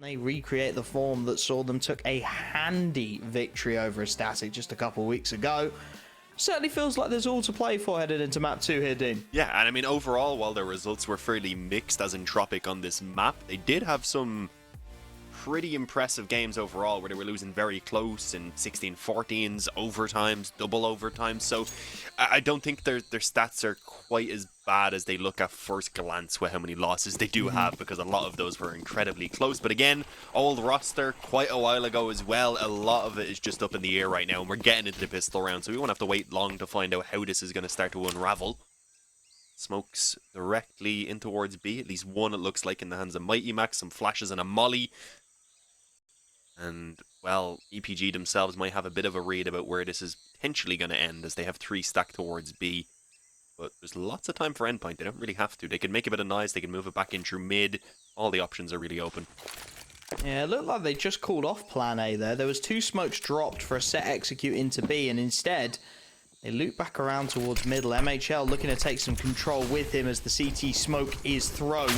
They recreate the form that saw them took a handy victory over a Static just a couple of weeks ago. Certainly feels like there's all to play for headed into map 2 here, Dean. Yeah, and I mean, overall, while their results were fairly mixed as Entropic on this map, they did have some pretty impressive games overall where they were losing very close in 16-14s, overtimes, double overtimes. So I don't think their stats are quite as bad as they look at first glance with how many losses they do have, because a lot of those were incredibly close. But again, old roster quite a while ago as well. A lot of it is just up in the air right now, and we're getting into the pistol round, so we won't have to wait long to find out how this is going to start to unravel. Smokes directly in towards B, at least one it looks like in the hands of MiGHTYMAX, some flashes and a molly. And, well, EPG themselves might have a bit of a read about where this is potentially going to end, as they have 3 stacked towards B. But there's lots of time for Endpoint. They don't really have to. They can make a bit of noise. They can move it back in through mid. All the options are really open. Yeah, it looked like they just called off plan A there. There was 2 smokes dropped for a set execute into B, and instead they loop back around towards middle. MHL looking to take some control with him as the CT smoke is thrown.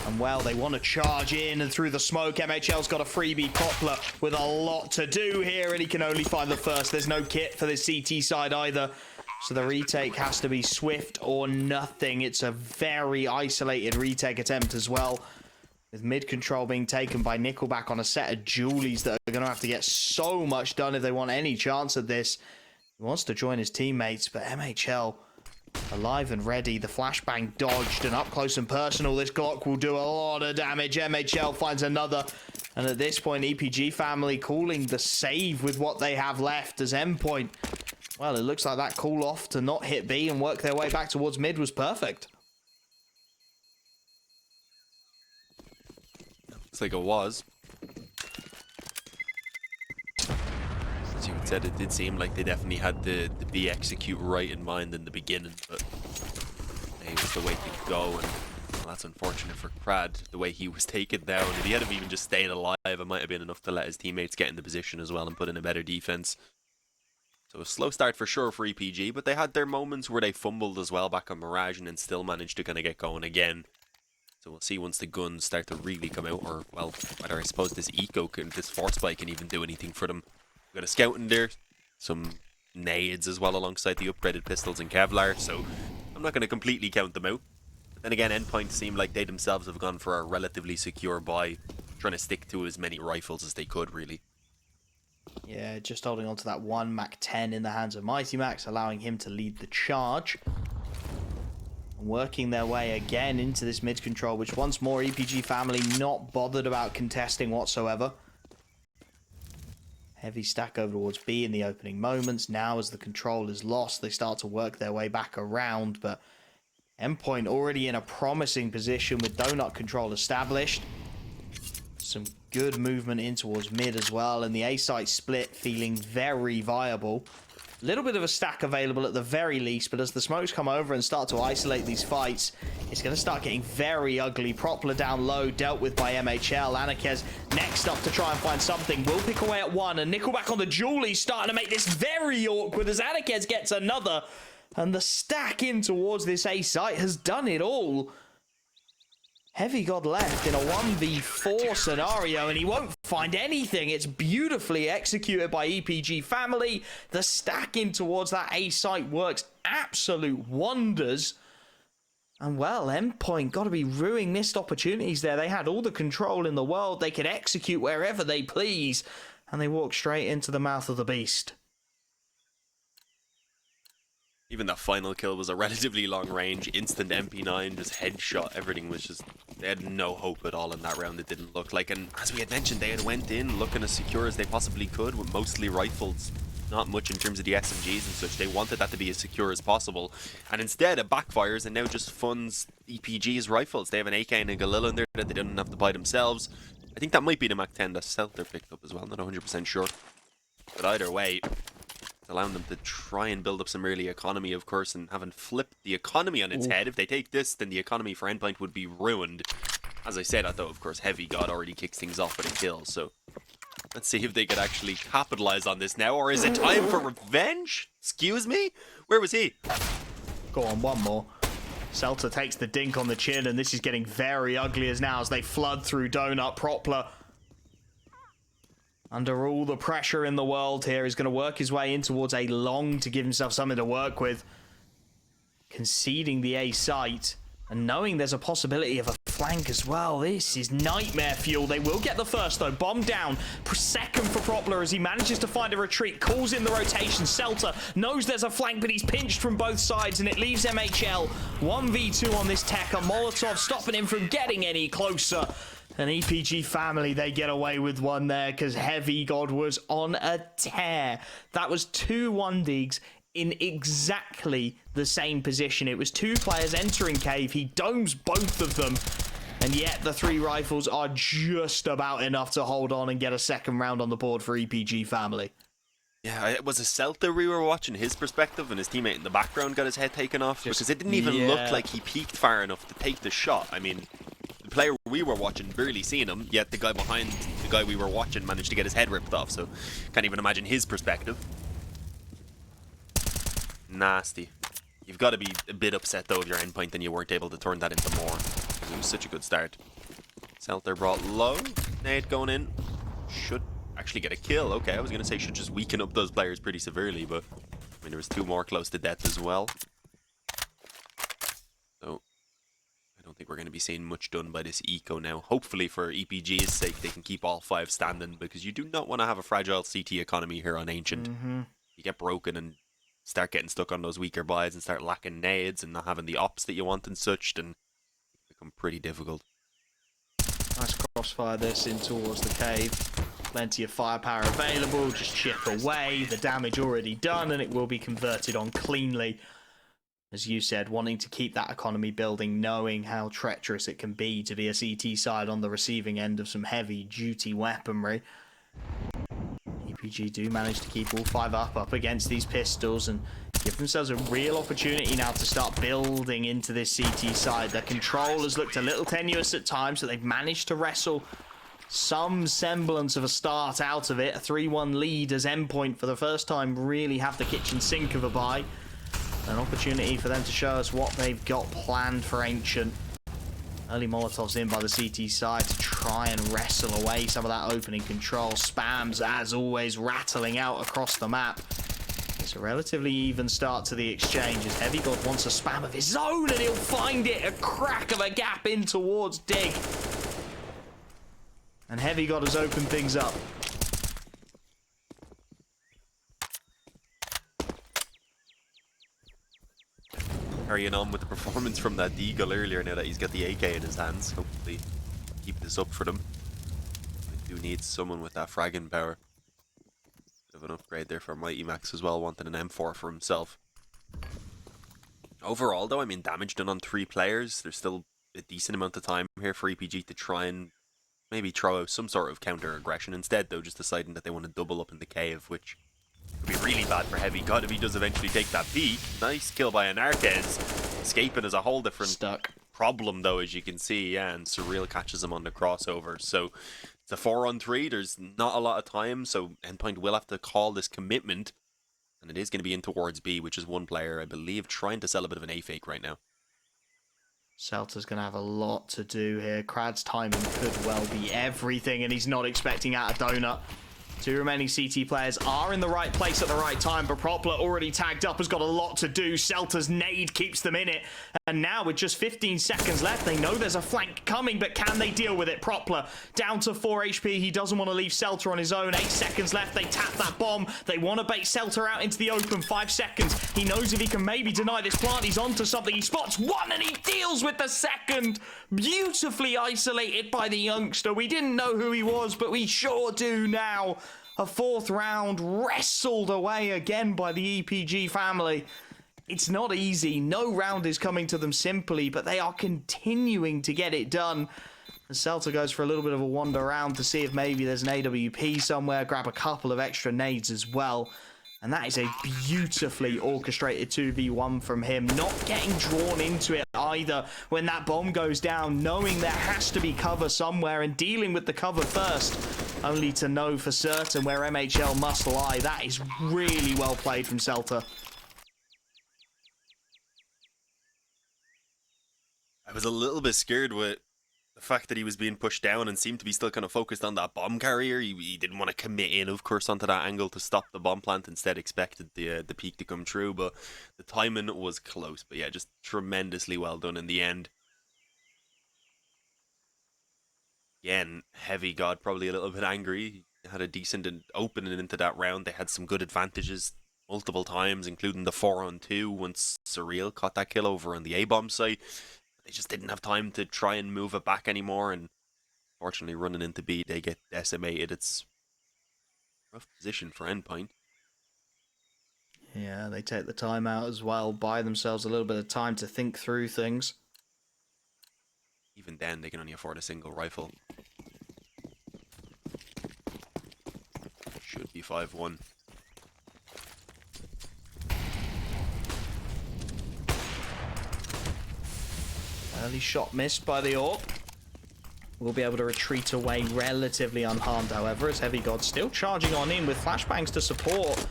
And, well, they want to charge in and through the smoke. MHL's got a freebie Poplar with a lot to do here, and he can only find the first. There's no kit for the CT side either, so the retake has to be swift or nothing. It's a very isolated retake attempt as well, with mid control being taken by Nickelback on a set of Julies that are going to have to get so much done if they want any chance at this. He wants to join his teammates, but MHL alive and ready. The flashbang dodged, and up close and personal, this Glock will do a lot of damage. MHL finds another, and at this point, EPG family calling the save with what they have left as Endpoint. Well, it looks like that call off to not hit B and work their way back towards mid was perfect. Looks like it was. As you had said, it did seem like they definitely had the B execute right in mind in the beginning, but A was the way to go, and well, that's unfortunate for Crad, the way he was taken down. If he had even just stayed alive, it might have been enough to let his teammates get in the position as well and put in a better defense. So a slow start for sure for EPG, but they had their moments where they fumbled as well back on Mirage and then still managed to kind of get going again. So we'll see once the guns start to really come out, or, well, whether I suppose this eco can, this force spike can even do anything for them. We've got a scout in there, some nades as well alongside the upgraded pistols and Kevlar, so I'm not going to completely count them out. But then again, Endpoint seem like they themselves have gone for a relatively secure buy, trying to stick to as many rifles as they could, really. Yeah, just holding on to that one MAC-10 in the hands of MiGHTYMAX, allowing him to lead the charge. Working their way again into this mid control, which once more EPG family not bothered about contesting whatsoever. Heavy stack over towards B in the opening moments. Now as the control is lost, they start to work their way back around, but Endpoint already in a promising position with donut control established. Some good movement in towards mid as well, and the A site split feeling very viable. A little bit of a stack available at the very least, but as the smokes come over and start to isolate these fights, it's going to start getting very ugly. Propler down low, dealt with by MHL. Anarkez next up to try and find something. Will pick away at one, and Nickelback on the Julie starting to make this very awkward as Anarkez gets another. And the stack in towards this A site has done it all. END.HeavyGoD left in a 1v4 scenario, and he won't find anything. It's beautifully executed by EPG family. The stacking towards that A site works absolute wonders. And, well, Endpoint got to be ruining missed opportunities there. They had all the control in the world. They could execute wherever they please, and they walked straight into the mouth of the beast. Even that final kill was a relatively long range, instant MP9, just headshot. Everything was just, they had no hope at all in that round, it didn't look like. And as we had mentioned, they had went in looking as secure as they possibly could with mostly rifles. Not much in terms of the SMGs and such. They wanted that to be as secure as possible. And instead it backfires and now just funds EPG's rifles. They have an AK and a Galil in there that they didn't have to buy themselves. I think that might be the MAC-10 that Seltzer picked up as well, not 100% sure. But either way, allowing them to try and build up some early economy, of course, and having flipped the economy on its head. If they take this, then the economy for Endpoint would be ruined. As I said, I thought, of course, END.HeavyGoD already kicks things off with a kill, so let's see if they could actually capitalize on this now, or is it time for revenge? Excuse me? Where was he? Go on, one more. Celta takes the dink on the chin, and this is getting very ugly as they flood through Donut. Propler, under all the pressure in the world here, is going to work his way in towards a long to give himself something to work with. Conceding the A site, and knowing there's a possibility of a flank as well. This is nightmare fuel. They will get the first, though. Bomb down. Second for Propler as he manages to find a retreat. Calls in the rotation. Celta knows there's a flank, but he's pinched from both sides, and it leaves MHL 1v2 on this tech. A Molotov stopping him from getting any closer. An EPG family, they get away with one there because HeavyGoD was on a tear. That was 2 1-digs in exactly the same position. It was 2 players entering cave. He domes both of them, and yet the 3 rifles are just about enough to hold on and get a second round on the board for EPG family. Yeah, it was a Celta we were watching his perspective, and his teammate in the background got his head taken off because it didn't even look like he peeked far enough to take the shot. I mean, the player we were watching barely seen him, yet the guy behind the guy we were watching managed to get his head ripped off, so can't even imagine his perspective. Nasty. You've got to be a bit upset though if you're Endpoint and you weren't able to turn that into more, because it was such a good start. Celta brought low. Nade going in. Should actually get a kill. Okay, I was going to say should just weaken up those players pretty severely, but I mean there was 2 more close to death as well. So I don't think we're going to be seeing much done by this eco now. Hopefully for EPG's sake they can keep all 5 standing, because you do not want to have a fragile CT economy here on Ancient. You get broken and start getting stuck on those weaker buys and start lacking nades and not having the ops that you want and such, then it become pretty difficult. Nice crossfire this in towards the cave. Plenty of firepower available, just chip away. The damage already done, and it will be converted on cleanly. As you said, wanting to keep that economy building, knowing how treacherous it can be to be a CT side on the receiving end of some heavy duty weaponry. EPG do manage to keep all 5 up against these pistols and give themselves a real opportunity now to start building into this CT side. Their control has looked a little tenuous at times, so they've managed to wrestle some semblance of a start out of it. A 3-1 lead as Endpoint for the first time really have the kitchen sink of a buy. An opportunity for them to show us what they've got planned for Ancient. Early Molotovs in by the CT side to try and wrestle away some of that opening control. Spams, as always, rattling out across the map. It's a relatively even start to the exchange as HeavyGoD wants a spam of his own, and he'll find it. A crack of a gap in towards Dig. And HeavyGoD has opened things up. Carrying on with the performance from that Deagle earlier now that he's got the AK in his hands. Hopefully keep this up for them. I do need someone with that fragging power. Bit of an upgrade there for MiGHTYMAX as well, wanting an M4 for himself. Overall though, I mean damage done on 3 players. There's still a decent amount of time here for EPG to try and maybe throw out some sort of counter aggression. Instead though, just deciding that they want to double up in the cave, which could be really bad for HeavyGoD if he does eventually take that peak. Nice kill by Anarquez. Escaping is a whole different problem though, as you can see, yeah, and Surreal catches him on the crossover. So it's a 4-on-3, there's not a lot of time, so Endpoint will have to call this commitment, and it is going to be in towards B, which is 1 player, I believe, trying to sell a bit of an A-fake right now. Celta's going to have a lot to do here. Krad's timing could well be everything, and he's not expecting out a donut. 2 remaining CT players are in the right place at the right time, but Propler already tagged up, has got a lot to do. Celta's nade keeps them in it, and now with just 15 seconds left, they know there's a flank coming, but can they deal with it? Propler down to 4 HP. He doesn't want to leave Celta on his own. 8 seconds left. They tap that bomb. They want to bait Celta out into the open. 5 seconds. He knows if he can maybe deny this plant, he's onto something. He spots 1 and he deals with the second. Beautifully isolated by the youngster. We didn't know who he was, but we sure do now. A 4th round wrestled away again by the EPG family. It's not easy. No round is coming to them simply, but they are continuing to get it done. The Celta goes for a little bit of a wander around to see if maybe there's an AWP somewhere, grab a couple of extra nades as well. And that is a beautifully orchestrated 2v1 from him, not getting drawn into it either when that bomb goes down, knowing there has to be cover somewhere and dealing with the cover first, only to know for certain where MHL must lie. That is really well played from Celta. I was a little bit scared with the fact that he was being pushed down and seemed to be still kind of focused on that bomb carrier. He didn't want to commit in, of course, onto that angle to stop the bomb plant. Instead, expected the peak to come true, but the timing was close. But yeah, just tremendously well done in the end. Again, END.HeavyGoD probably a little bit angry. He had a decent opening into that round. They had some good advantages multiple times, including the 4-on-2 once Surreal caught that kill over on the A-bomb site. They just didn't have time to try and move it back anymore, and fortunately running into B, they get decimated. It's a rough position for Endpoint. Yeah, they take the time out as well, buy themselves a little bit of time to think through things. Even then, they can only afford a single rifle. Should be 5-1. Early shot missed by the AWP. Will be able to retreat away relatively unharmed, however, as END.HeavyGoD still charging on in with flashbangs to support.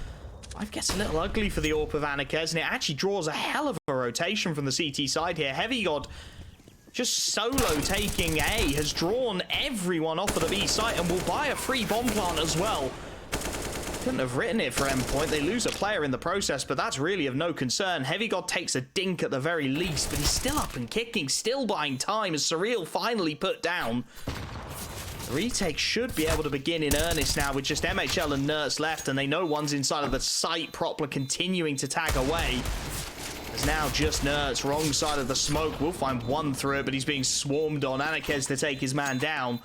Life gets a little ugly for the AWP of Anarchez, and it actually draws a hell of a rotation from the CT side here. END.HeavyGoD just solo taking A, has drawn everyone off of the B site and will buy a free bomb plant as well. Couldn't have written it for Endpoint. They lose a player in the process, but that's really of no concern. END.HeavyGoD takes a dink at the very least, but he's still up and kicking, still buying time as Surreal finally put down. The retake should be able to begin in earnest now with just MHL and Nerds left, and they know one's inside of the site. Propler continuing to tag away. There's now just Nerds, wrong side of the smoke. We'll find one through it, but he's being swarmed on. Anarchez to take his man down.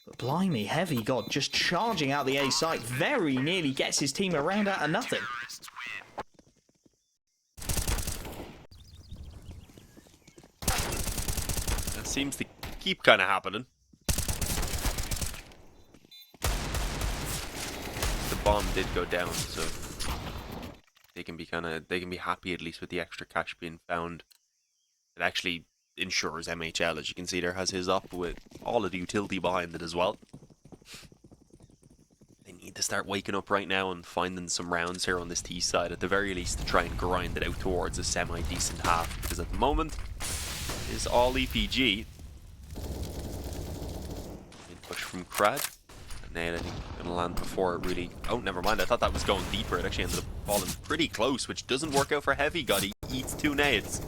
But blimey, END.HeavyGoD just charging out the A site. Very nearly gets his team around out of nothing. That seems to keep kind of happening. The bomb did go down, so they can be happy at least with the extra cash being found. It actually ensures MHL, as you can see there, has his up with all of the utility behind it as well. They need to start waking up right now and finding some rounds here on this T side, at the very least, to try and grind it out towards a semi-decent half, because at the moment it's all EPG. Push from Crad. I think gonna land before it really... Oh, never mind. I thought that was going deeper. It actually ended up falling pretty close, which doesn't work out for END.HeavyGoD. He eats 2 nades.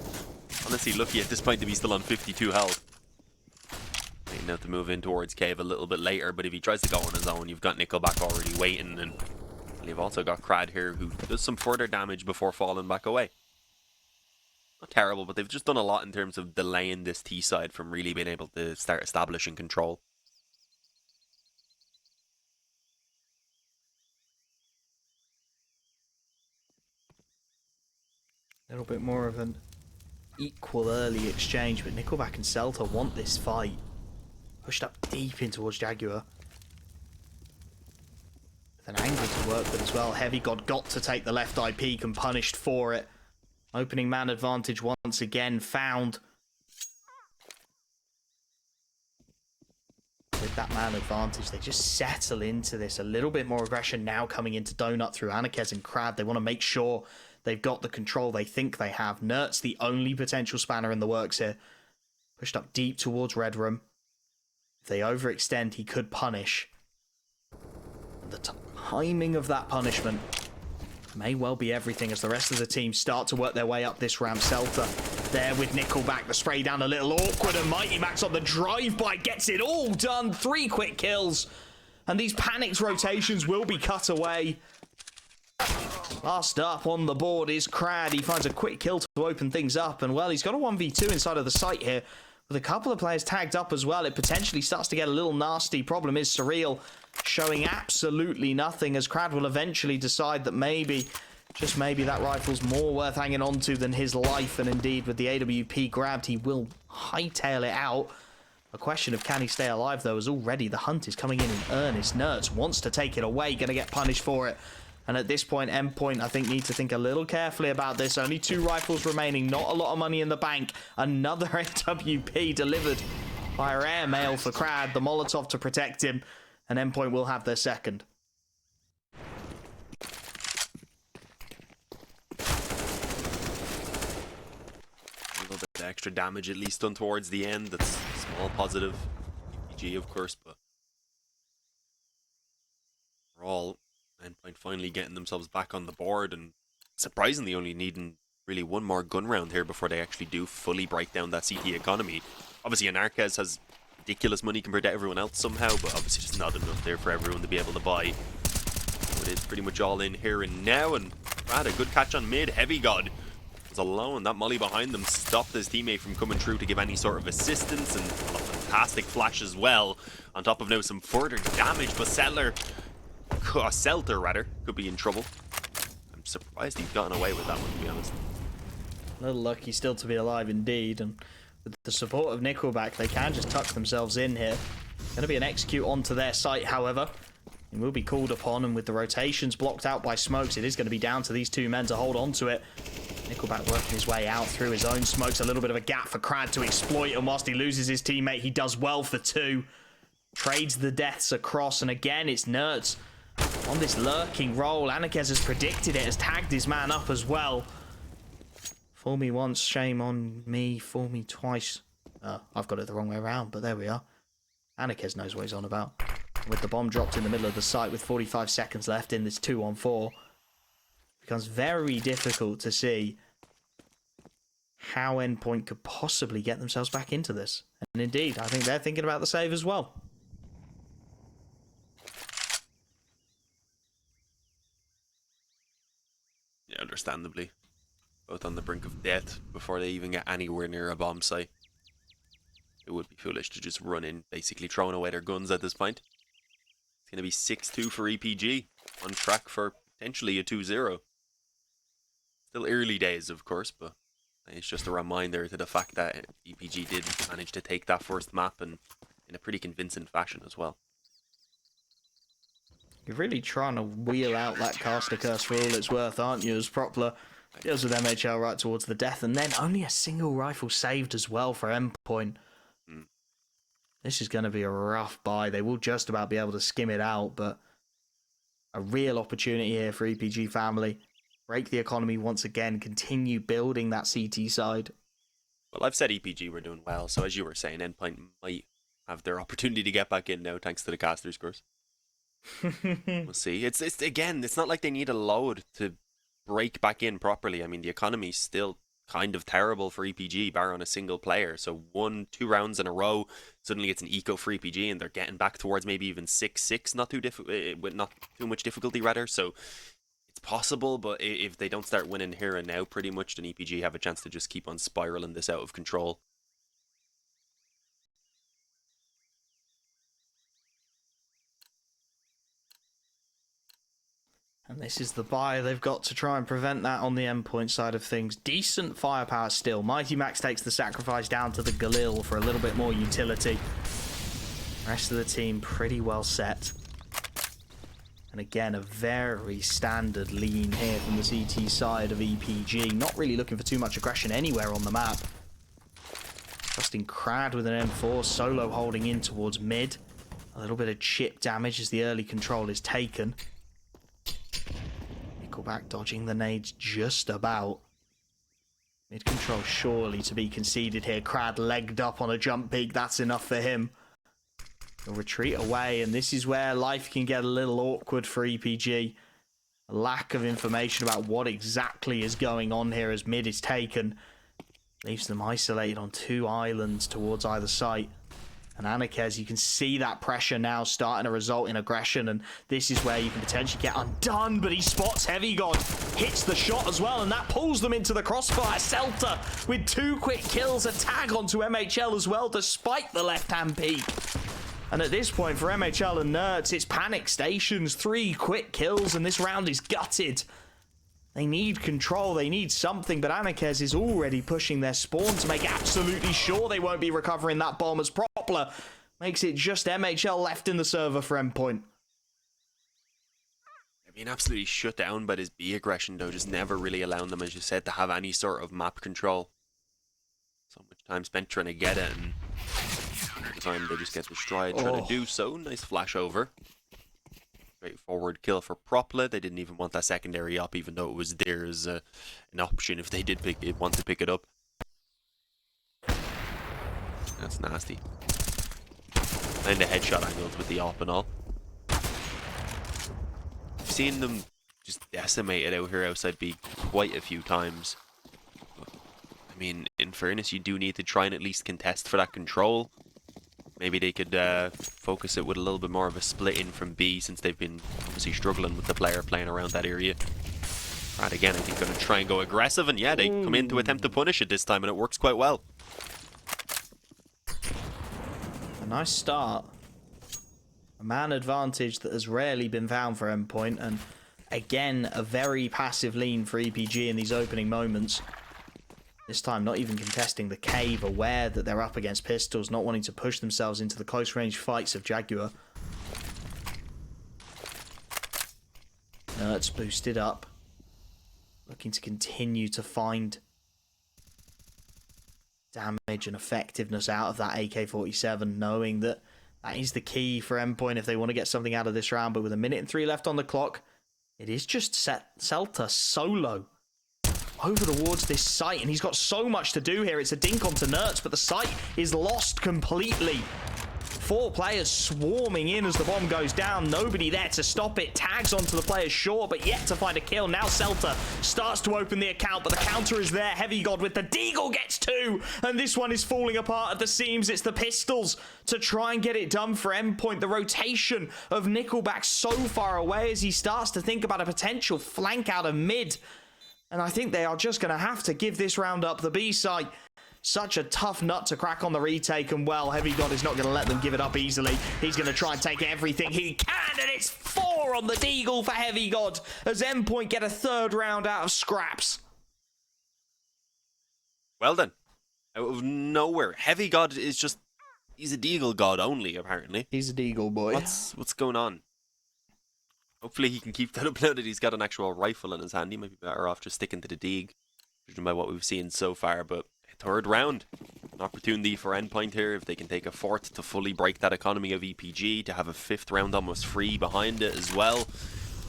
Honestly, lucky at this point to be still on 52 health. May have to move in towards Cave a little bit later, but if he tries to go on his own, you've got Nickelback already waiting, and you've also got Crad here, who does some further damage before falling back away. Not terrible, but they've just done a lot in terms of delaying this T side from really being able to start establishing control. A little bit more of an equal early exchange, but Nickelback and Celta want this fight. Pushed up deep in towards Jaguar. With an angle to work with as well. END.HeavyGoD got to take the left eye peak and punished for it. Opening man advantage once again found. With that man advantage, they just settle into this. A little bit more aggression now coming into Donut through Anarchez and Crad. They want to make sure they've got the control they think they have. Nert's the only potential spanner in the works here. Pushed up deep towards Red Room. If they overextend, he could punish. And the timing of that punishment may well be everything as the rest of the team start to work their way up this ramp. Celta there with Nickelback. The spray down a little awkward, and MightyMax on the drive-by gets it all done. 3 quick kills. And these panicked rotations will be cut away. Last up on the board is Crad. He finds a quick kill to open things up, and well, he's got a 1v2 inside of the site here. With a couple of players tagged up as well, it potentially starts to get a little nasty. Problem is Surreal showing absolutely nothing, as Crad will eventually decide that maybe, just maybe, that rifle's more worth hanging on to than his life, and indeed with the AWP grabbed, he will hightail it out. A question of can he stay alive though, as already the hunt is coming in earnest. Nerds wants to take it away, gonna get punished for it. And at this point, Endpoint, I think, need to think a little carefully about this. Only 2 rifles remaining, not a lot of money in the bank. Another AWP delivered by a rare mail for Crad. The Molotov to protect him, and Endpoint will have their second. A little bit The extra damage at least done towards the end. That's a small positive. EPG, of course, but overall, Endpoint finally getting themselves back on the board and surprisingly only needing really one more gun round here before they actually do fully break down that CT economy. Obviously, Anarchez has ridiculous money compared to everyone else somehow, but obviously just not enough there for everyone to be able to buy. So it is pretty much all in here and now, and Brad, a good catch on mid. END.HeavyGoD was alone. That molly behind them stopped his teammate from coming through to give any sort of assistance, and a fantastic flash as well, on top of now some further damage, but Selter rather, could be in trouble. I'm surprised he's gotten away with that one, to be honest. A little lucky still to be alive indeed, and with the support of Nickelback, they can just tuck themselves in here. Going to be an execute onto their site, however. It will be called upon, and with the rotations blocked out by smokes, it is going to be down to these two men to hold on to it. Nickelback working his way out through his own smokes, a little bit of a gap for Crad to exploit, and whilst he loses his teammate, he does well for two. Trades the deaths across, and again, it's Nerds on this lurking roll. Anarchez has predicted it, has tagged his man up as well. Fool me once, shame on me. Fool me twice. I've got it the wrong way around, but there we are. Anarchez knows what he's on about. With the bomb dropped in the middle of the site with 45 seconds left in this 2-on-4, it becomes very difficult to see how Endpoint could possibly get themselves back into this. And indeed, I think they're thinking about the save as well. Yeah, understandably. Both on the brink of death before they even get anywhere near a bomb site. It would be foolish to just run in, basically throwing away their guns at this point. It's going to be 6-2 for EPG, on track for potentially a 2-0. Still early days, of course, but it's just a reminder to the fact that EPG did manage to take that first map, and in a pretty convincing fashion as well. You're really trying to wheel out that caster curse for all it's worth, aren't you, as Propler deals with MHL right towards the death, and then only a single rifle saved as well for Endpoint. This is going to be a rough buy. They will just about be able to skim it out, but a real opportunity here for EPG family. Break the economy once again, continue building that CT side. Well, I've said EPG were doing well, so as you were saying, Endpoint might have their opportunity to get back in now, thanks to the caster scores. We'll see. It's again, it's not like they need a load to break back in properly. I mean, the economy's still kind of terrible for EPG, bar on a single player. So 1-2 rounds in a row, suddenly it's an eco for EPG, and they're getting back towards maybe even 6-6, not too much difficulty rather. So it's possible, but if they don't start winning here and now, pretty much, then EPG have a chance to just keep on spiraling this out of control. And this is the buy they've got to try and prevent that on the Endpoint side of things. Decent firepower still. MightyMax takes the sacrifice down to the Galil for a little bit more utility. Rest of the team pretty well set. And again, a very standard lean here from the CT side of EPG. Not really looking for too much aggression anywhere on the map. Trusting Crad with an M4. Solo holding in towards mid. A little bit of chip damage as the early control is taken. Nickelback dodging the nades just about. Mid control surely to be conceded here. Crad legged up on a jump peak. That's enough for him. He'll retreat away, and this is where life can get a little awkward for EPG. A lack of information about what exactly is going on here as mid is taken. Leaves them isolated on 2 islands towards either site. And Anarchez, you can see that pressure now starting to result in aggression, and this is where you can potentially get undone, but he spots END.HeavyGoD, hits the shot as well, and that pulls them into the crossfire. Selter with 2 quick kills, a tag onto MHL as well, despite the left-hand peek. And at this point, for MHL and Nerds, it's panic stations, 3 quick kills, and this round is gutted. They need control, they need something, but Anarchez is already pushing their spawn to make absolutely sure they won't be recovering that bomb as Propler makes it just MHL left in the server for Endpoint. They're being absolutely shut down by this B aggression, though, just never really allowing them, as you said, to have any sort of map control. So much time spent trying to get it, and the time they just get destroyed trying to do so. Nice flash over. Straightforward kill for Propler. They didn't even want that secondary up, even though it was there as an option if they did want to pick it up. That's nasty. And the headshot angles with the op and all. I've seen them just decimated out here outside B quite a few times. I mean, in fairness, you do need to try and at least contest for that control. Maybe they could focus it with a little bit more of a split in from B, since they've been obviously struggling with the player playing around that area. Right, again, I think going to try and go aggressive, and yeah, they come in to attempt to punish it this time, and it works quite well. A nice start. A man advantage that has rarely been found for Endpoint, and again, a very passive lean for EPG in these opening moments. This time, not even contesting the cave, aware that they're up against pistols, not wanting to push themselves into the close-range fights of Jaguar. Nert's boosted up, looking to continue to find damage and effectiveness out of that AK-47, knowing that that is the key for Endpoint if they want to get something out of this round. But with 1 minute and 3 left on the clock, it is just Celta solo over towards this site, and he's got so much to do here. It's a dink onto Nertz, but the site is lost completely. 4 players swarming in as the bomb goes down. Nobody there to stop it. Tags onto the player's short, but yet to find a kill. Now Celta starts to open the account, but the counter is there. END.HeavyGoD with the deagle gets 2, and this one is falling apart at the seams. It's the pistols to try and get it done for Endpoint. The rotation of Nickelback so far away as he starts to think about a potential flank out of mid. And I think they are just going to have to give this round up. The B site, such a tough nut to crack on the retake, and well, END.HeavyGoD is not going to let them give it up easily. He's going to try and take everything he can, and it's 4 on the deagle for END.HeavyGoD as Endpoint get a 3rd round out of scraps. Well then, out of nowhere, END.HeavyGoD is just, he's a deagle god only, apparently. He's a deagle boy. What's going on? Hopefully he can keep that up now that he's got an actual rifle in his hand. He might be better off just sticking to the deag, judging by what we've seen so far. But 3rd round, an opportunity for Endpoint here if they can take a 4th to fully break that economy of EPG, to have a 5th round almost free behind it as well,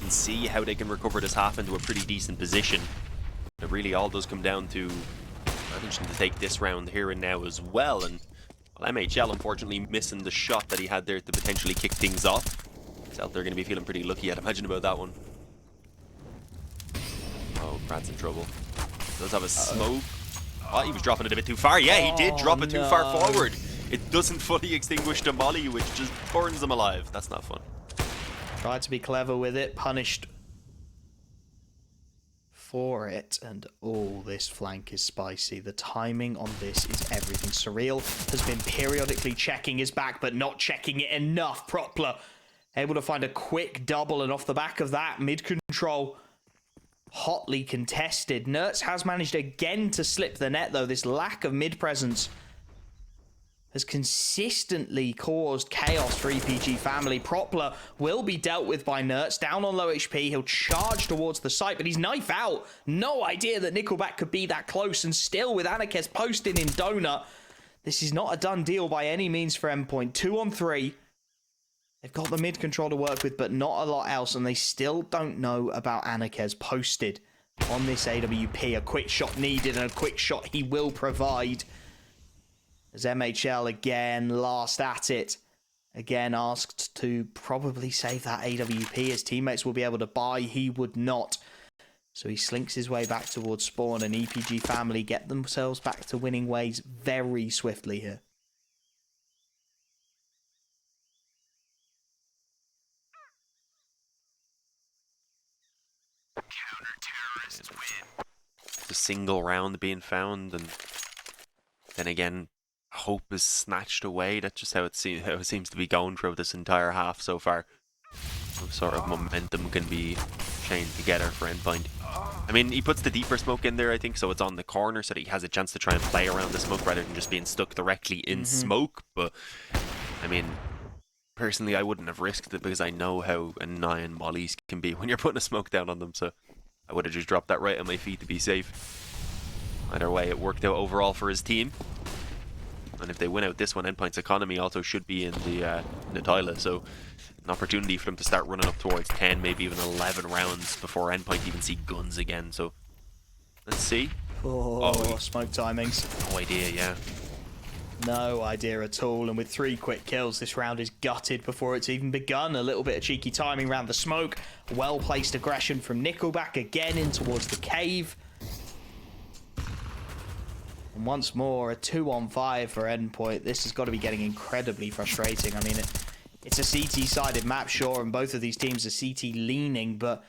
and see how they can recover this half into a pretty decent position. It really all does come down to managing to take this round here and now as well. And well, MHL unfortunately missing the shot that he had there to potentially kick things off. They're going to be feeling pretty lucky, I'd imagine, about that one. Oh, Brad's in trouble. Does have a smoke. Oh, he was dropping it a bit too far. Yeah, he did drop it too far forward. It doesn't fully extinguish the molly, which just burns them alive. That's not fun. Tried to be clever with it, punished for it, and oh, this flank is spicy. The timing on this is everything. Surreal has been periodically checking his back, but not checking it enough. Propler able to find a quick double, and off the back of that, mid-control hotly contested. Nertz has managed again to slip the net, though. This lack of mid-presence has consistently caused chaos for EPG family. Propler will be dealt with by Nertz. Down on low HP, he'll charge towards the site, but he's knife out. No idea that Nickelback could be that close, and still with Anarkes posting in Donut, this is not a done deal by any means for Endpoint. 2 on 3. They've got the mid-control to work with, but not a lot else, and they still don't know about Anarkes posted on this AWP. A quick shot needed, and a quick shot he will provide. As MHL again, last at it. Again asked to probably save that AWP. His teammates will be able to buy, he would not. So he slinks his way back towards spawn, and EPG family get themselves back to winning ways very swiftly here. The single round being found, and then again, hope is snatched away. That's just how it seems to be going throughout this entire half so far. Some sort of momentum can be chained together for Endpoint. I mean, he puts the deeper smoke in there, I think, so it's on the corner so that he has a chance to try and play around the smoke rather than just being stuck directly in smoke. But, I mean, personally, I wouldn't have risked it because I know how annoying mollies can be when you're putting a smoke down on them, so I would have just dropped that right at my feet to be safe. Either way, it worked out overall for his team. And if they win out this one, Endpoint's economy also should be in the toilet, so an opportunity for them to start running up towards 10, maybe even 11 rounds before Endpoint even see guns again. So let's see. Oh, smoke timings. No idea, yeah. No idea at all, and with 3 quick kills, this round is gutted before it's even begun. A little bit of cheeky timing around the smoke. Well-placed aggression from Nickelback again in towards the cave. And once more, a 2-on-5 for Endpoint. This has got to be getting incredibly frustrating. I mean, it's a CT-sided map, sure, and both of these teams are CT-leaning, but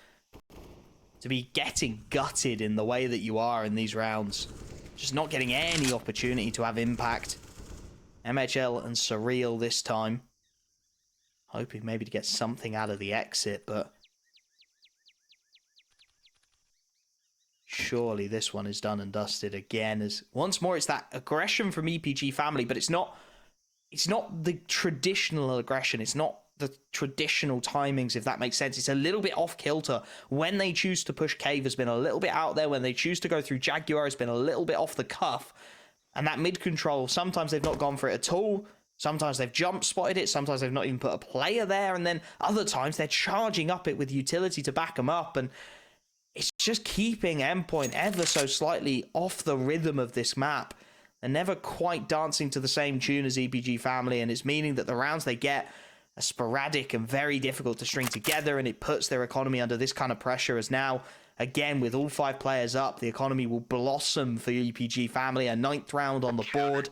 to be getting gutted in the way that you are in these rounds, just not getting any opportunity to have impact. MHL and Surreal this time. Hoping maybe to get something out of the exit, but surely this one is done and dusted again. As once more, it's that aggression from EPG family, but it's not the traditional aggression. It's not the traditional timings, if that makes sense. It's a little bit off kilter. When they choose to push Cave has been a little bit out there. When they choose to go through Jaguar has been a little bit off the cuff. And that mid control, sometimes they've not gone for it at all. Sometimes they've jump spotted it. Sometimes they've not even put a player there. And then other times they're charging up it with utility to back them up. And it's just keeping Endpoint ever so slightly off the rhythm of this map. They're never quite dancing to the same tune as EPG family. And it's meaning that the rounds they get are sporadic and very difficult to string together. And it puts their economy under this kind of pressure as now, again, with all 5 players up, the economy will blossom for EPG family. A 9th round on the board.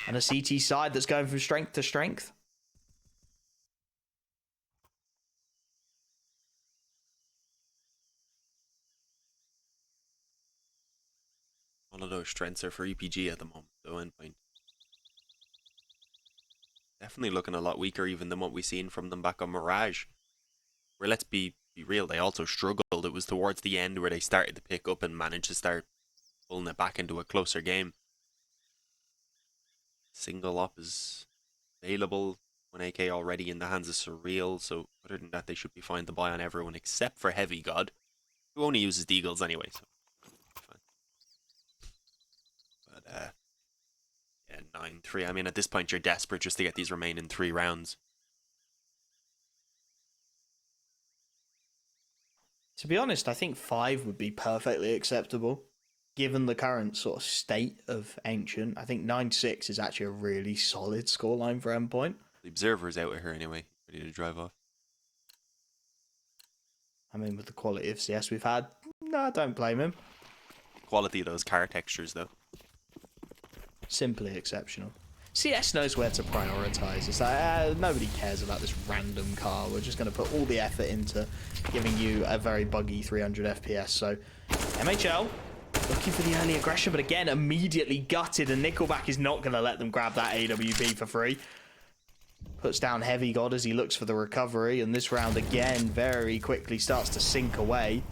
And a CT side that's going from strength to strength. All of those strengths are for EPG at the moment, though. Endpoint definitely looking a lot weaker even than what we've seen from them back on Mirage. Where, let's be real, they also struggled. It was towards the end where they started to pick up and managed to start pulling it back into a closer game. Single op is available. 1 AK already in the hands of Surreal, so other than that, they should be fine to buy on everyone except for END.HeavyGoD, who only uses deagles anyway, so fine. But, yeah, 9-3. I mean, at this point, you're desperate just to get these remaining 3 rounds. To be honest, I think 5 would be perfectly acceptable. Given the current sort of state of Ancient, I think 9-6 is actually a really solid scoreline for Endpoint. The Observer's out with her anyway, ready to drive off. I mean, with the quality of CS we've had, no, I don't blame him. Quality of those car textures, though. Simply exceptional. CS knows where to prioritize. It's like, nobody cares about this random car. We're just going to put all the effort into giving you a very buggy 300 FPS. So, MHL looking for the early aggression, but again, immediately gutted, and Nickelback is not going to let them grab that AWP for free. Puts down EPG as he looks for the recovery, and this round again very quickly starts to sink away.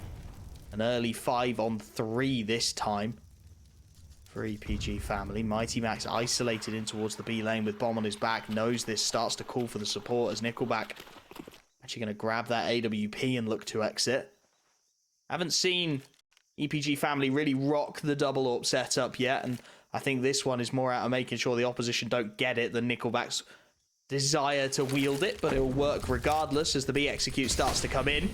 An early 5-on-3 this time for EPG family. MightyMax isolated in towards the B lane with bomb on his back. Knows this, starts to call for the support as Nickelback actually going to grab that AWP and look to exit. Haven't seen EPG family really rock the double AWP setup yet, and I think this one is more out of making sure the opposition don't get it than Nickelback's desire to wield it, but it'll work regardless as the B execute starts to come in.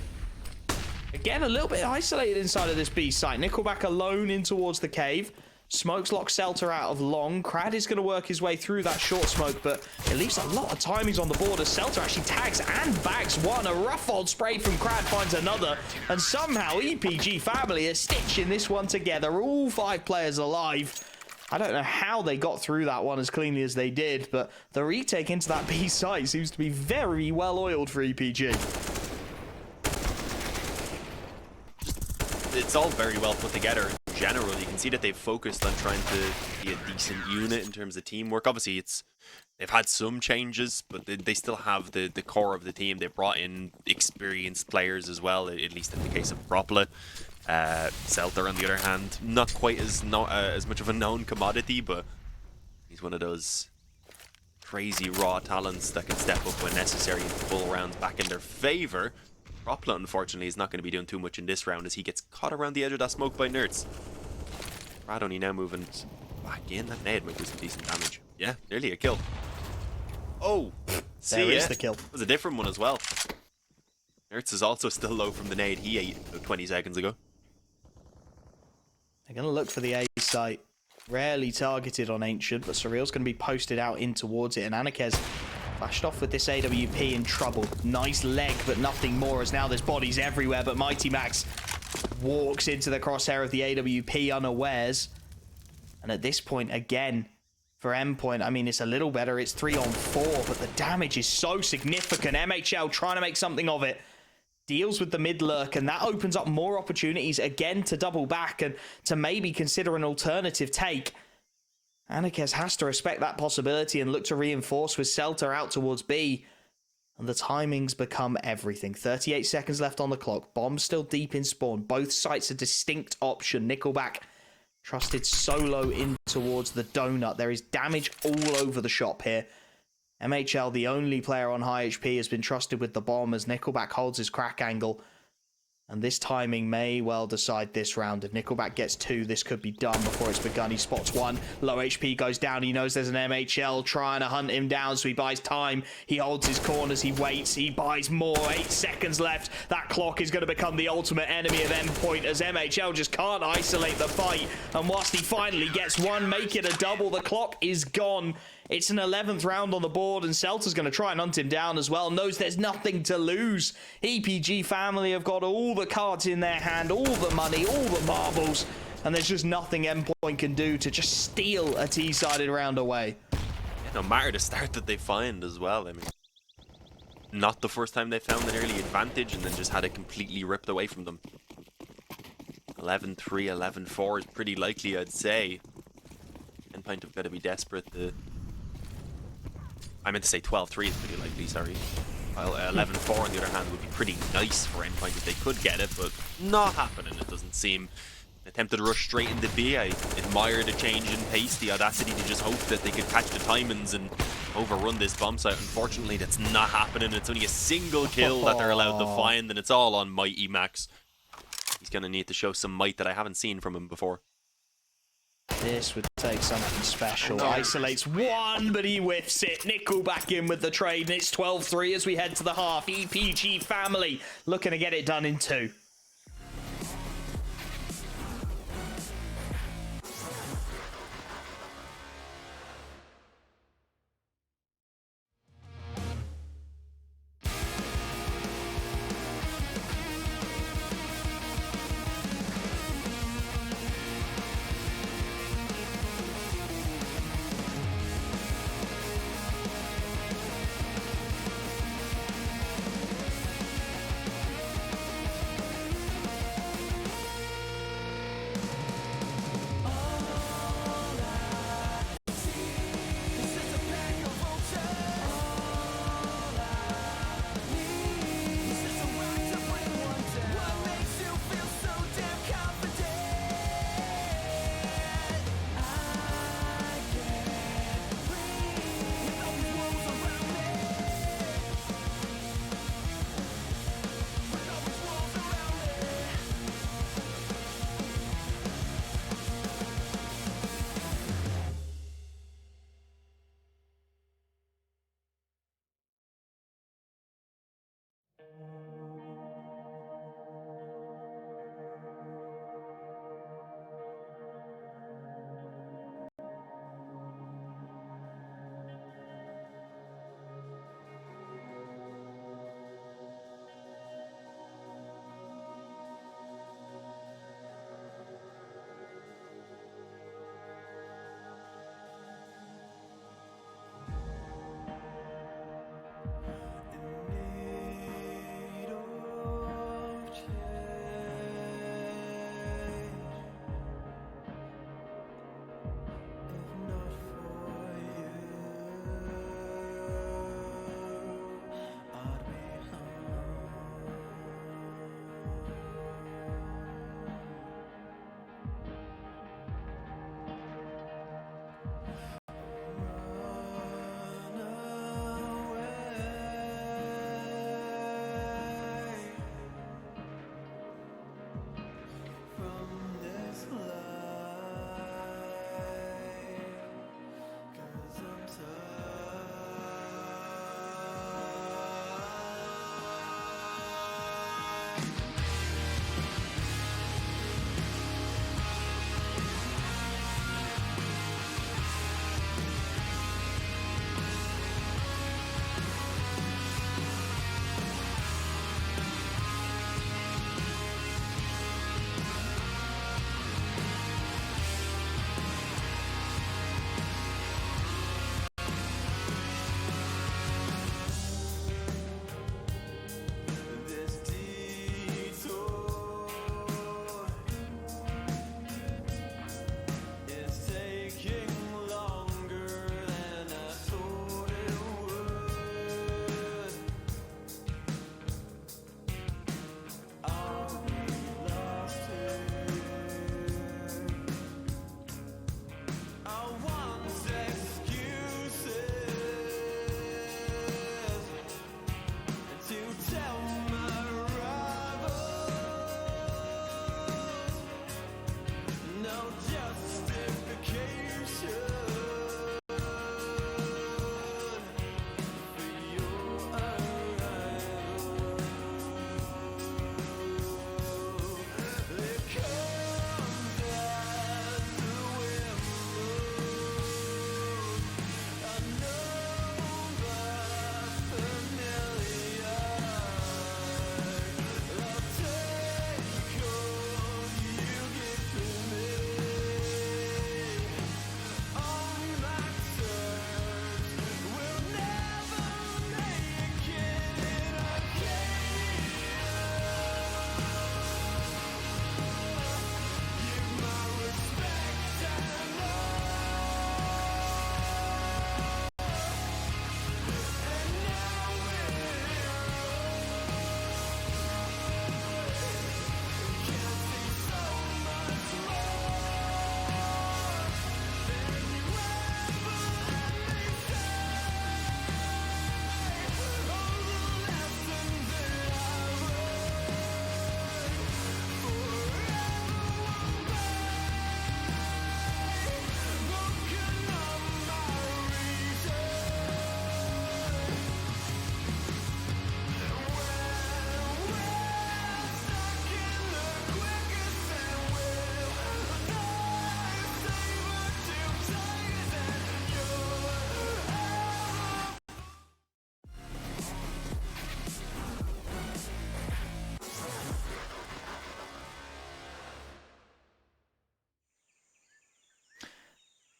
Again, a little bit isolated inside of this B site. Nickelback alone in towards the cave. Smokes lock Celta out of long. Crad is going to work his way through that short smoke, but it leaves a lot of timings on the board as Celta actually tags and bags one. A rough old spray from Crad finds another, and somehow EPG family is stitching this one together. All 5 players alive. I don't know how they got through that one as cleanly as they did, but the retake into that B site seems to be very well oiled for EPG. It's all very well put together. In general, you can see that they've focused on trying to be a decent unit in terms of teamwork. Obviously, they've had some changes, but they still have the core of the team. They brought in experienced players as well, at least in the case of Propla. Celta, on the other hand, not quite as much of a known commodity, but he's one of those crazy raw talents that can step up when necessary and pull rounds back in their favor. Propla, unfortunately, is not going to be doing too much in this round as he gets caught around the edge of that smoke by Nerds. Brad only now moving back in. That nade might do some decent damage. Yeah, nearly a kill. Oh, there is the kill. It was a different one as well. Nerds is also still low from the nade he ate about 20 seconds ago. They're going to look for the A site. Rarely targeted on Ancient, but Surreal's going to be posted out in towards it, and Anarkez flashed off with this AWP in trouble. Nice leg, but nothing more, as now there's bodies everywhere, but MightyMax walks into the crosshair of the AWP unawares. And at this point, again, for Endpoint, I mean, it's a little better. It's 3-on-4, but the damage is so significant. MHL trying to make something of it. Deals with the mid lurk, and that opens up more opportunities again to double back and to maybe consider an alternative take. Anarkez has to respect that possibility and look to reinforce with Celta out towards B. And the timings become everything. 38 seconds left on the clock. Bomb still deep in spawn. Both sites a distinct option. Nickelback trusted solo in towards the donut. There is damage all over the shop here. MHL, the only player on high HP, has been trusted with the bomb as Nickelback holds his crack angle. And this timing may well decide this round. If Nickelback gets 2, this could be done before it's begun. He spots 1. Low HP goes down. He knows there's an MHL trying to hunt him down, so he buys time. He holds his corners. He waits. He buys more. 8 seconds left. That clock is going to become the ultimate enemy of Endpoint, as MHL just can't isolate the fight. And whilst he finally gets 1, make it a double, the clock is gone. It's an 11th round on the board, and Celta's going to try and hunt him down as well. Knows there's nothing to lose. EPG family have got all the cards in their hand, all the money, all the marbles, and there's just nothing Endpoint can do to just steal a T-sided round away. Yeah, no matter the start that they find as well. I mean, not the first time they found an early advantage and then just had it completely ripped away from them. 11-3, 11-4 is pretty likely, I'd say. Endpoint have got to be desperate to... I meant to say 12-3 is pretty likely, sorry. While 11-4 on the other hand would be pretty nice for Endpoint if they could get it, but not happening, it doesn't seem. Attempted to rush straight into B. I admire the change in pace, the audacity to just hope that they could catch the timings and overrun this bomb site. Unfortunately, that's not happening. It's only a single kill that they're allowed to find, and it's all on MightyMax. He's going to need to show some might that I haven't seen from him before. This would take something special. Isolates 1, but he whiffs it. Nickelback in with the trade, and it's 12-3 as we head to the half. EPG family looking to get it done in 2.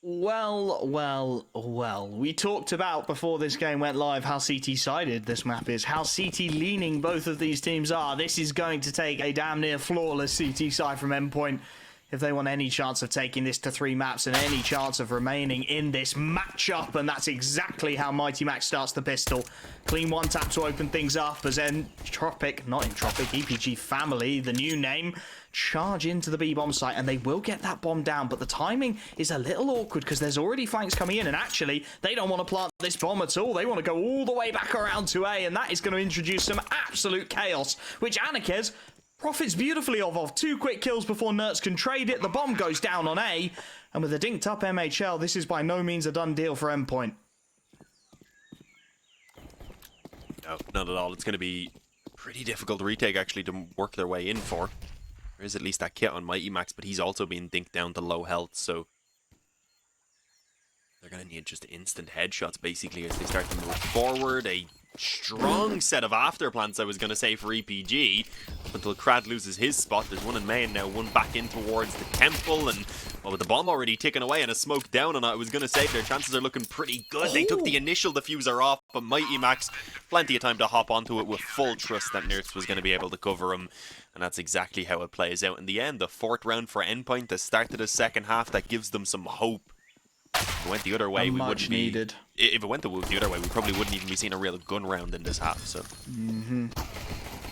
Well. We talked about before this game went live how CT-sided this map is, how CT-leaning both of these teams are. This is going to take a damn near flawless CT side from Endpoint if they want any chance of taking this to 3 maps and any chance of remaining in this matchup. And that's exactly how MightyMax starts the pistol. Clean one tap to open things up as EPG family, the new name, charge into the B-bomb site, and they will get that bomb down, but the timing is a little awkward because there's already flanks coming in, and actually they don't want to plant this bomb at all. They want to go all the way back around to A, and that is going to introduce some absolute chaos, which Anarchez profits beautifully of 2 quick kills before Nerds can trade it. The bomb goes down on A, and with a dinked up MHL, this is by no means a done deal for Endpoint. No, not at all. It's going to be pretty difficult retake actually to work their way in for. There is at least that kit on MightyMax, but he's also being dinked down to low health, so they're going to need just instant headshots basically as they start to move forward. A strong set of after plants, I was going to say, for EPG, up until Crad loses his spot. There's one in main now, one back in towards the temple, and well, with the bomb already ticking away and a smoke down on it, I was going to say their chances are looking pretty good. They took the initial diffuser off, but MightyMax, plenty of time to hop onto it with full trust that Nerds was going to be able to cover him, and that's exactly how it plays out in the end. The 4th round for Endpoint, the start of the second half, that gives them some hope. If it went the other way, we wouldn't be... If it went the other way, we probably wouldn't even be seeing a real gun round in this half, so...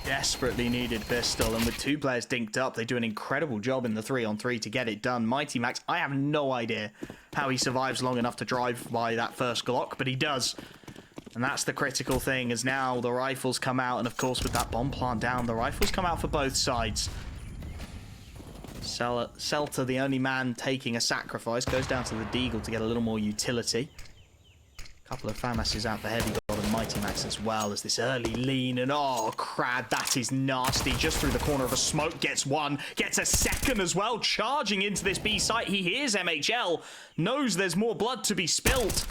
Desperately needed pistol, and with 2 players dinked up, they do an incredible job in the 3-on-3 to get it done. MightyMax, I have no idea how he survives long enough to drive by that first Glock, but he does. And that's the critical thing, as now the rifles come out, and of course with that bomb plant down, the rifles come out for both sides. Celta, the only man taking a sacrifice, goes down to the Deagle to get a little more utility. A couple of FAMASs out for END.HeavyGoD and MightyMax as well as this early lean, and oh crad, that is nasty. Just through the corner of a smoke, gets one, gets a second as well, charging into this B site. He hears MHL, knows there's more blood to be spilled.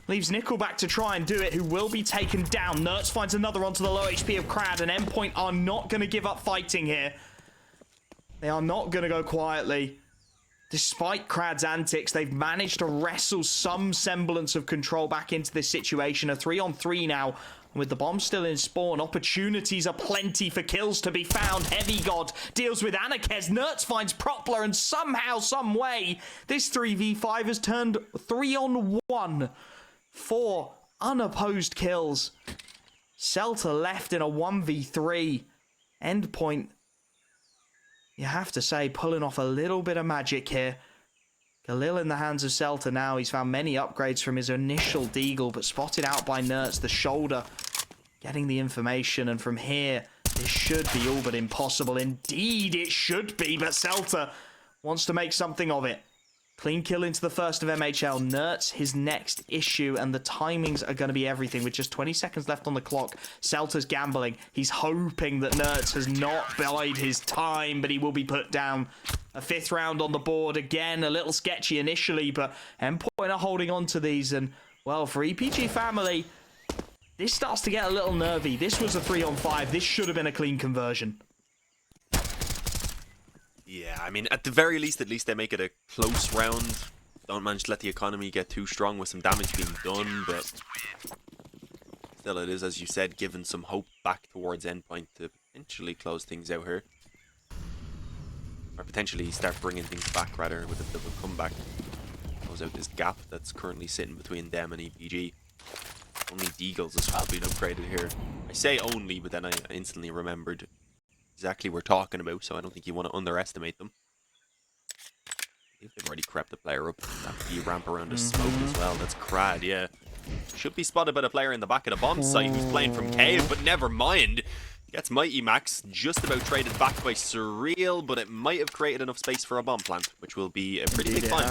Leaves Nickelback to try and do it, who will be taken down. Nerds finds another onto the low HP of Crad, and Endpoint are not going to give up fighting here. They are not going to go quietly. Despite Crad's antics, they've managed to wrestle some semblance of control back into this situation. A 3-on-3 now. And with the bomb still in spawn, opportunities are plenty for kills to be found. EPG deals with Anarchez. Nerds finds Propler, and somehow, some way, this 3v5 has turned 3-on-1. 4 unopposed kills. Celta left in a 1v3. Endpoint, you have to say, pulling off a little bit of magic here. Galil in the hands of Celta now. He's found many upgrades from his initial Deagle, but spotted out by Nerds, the shoulder, getting the information. And from here, this should be all but impossible. Indeed, it should be, but Celta wants to make something of it. Clean kill into the first of MHL. Nerds, his next issue, and the timings are going to be everything. With just 20 seconds left on the clock, Celta's gambling. He's hoping that Nerds has not bided his time, but he will be put down. A 5th round on the board. Again, a little sketchy initially, but Endpoint are holding on to these. And, well, for EPG family, this starts to get a little nervy. This was a 3-on-5. This should have been a clean conversion. Yeah, I mean, at the very least, they make it a close round. Don't manage to let the economy get too strong with some damage being done, but still it is, as you said, giving some hope back towards Endpoint to potentially close things out here. Or potentially start bringing things back, rather, with a bit of a comeback. Close out this gap that's currently sitting between them and EPG. Only Deagles as well being upgraded here. I say only, but then I instantly remembered exactly we're talking about, so I don't think you want to underestimate them. They've already crept the player up. That could be a ramp around the smoke as well. That's Crad, yeah. Should be spotted by the player in the back of the bomb site who's playing from cave, but never mind. Gets MightyMax, just about traded back by Surreal, but it might have created enough space for a bomb plant, which will be a pretty big find.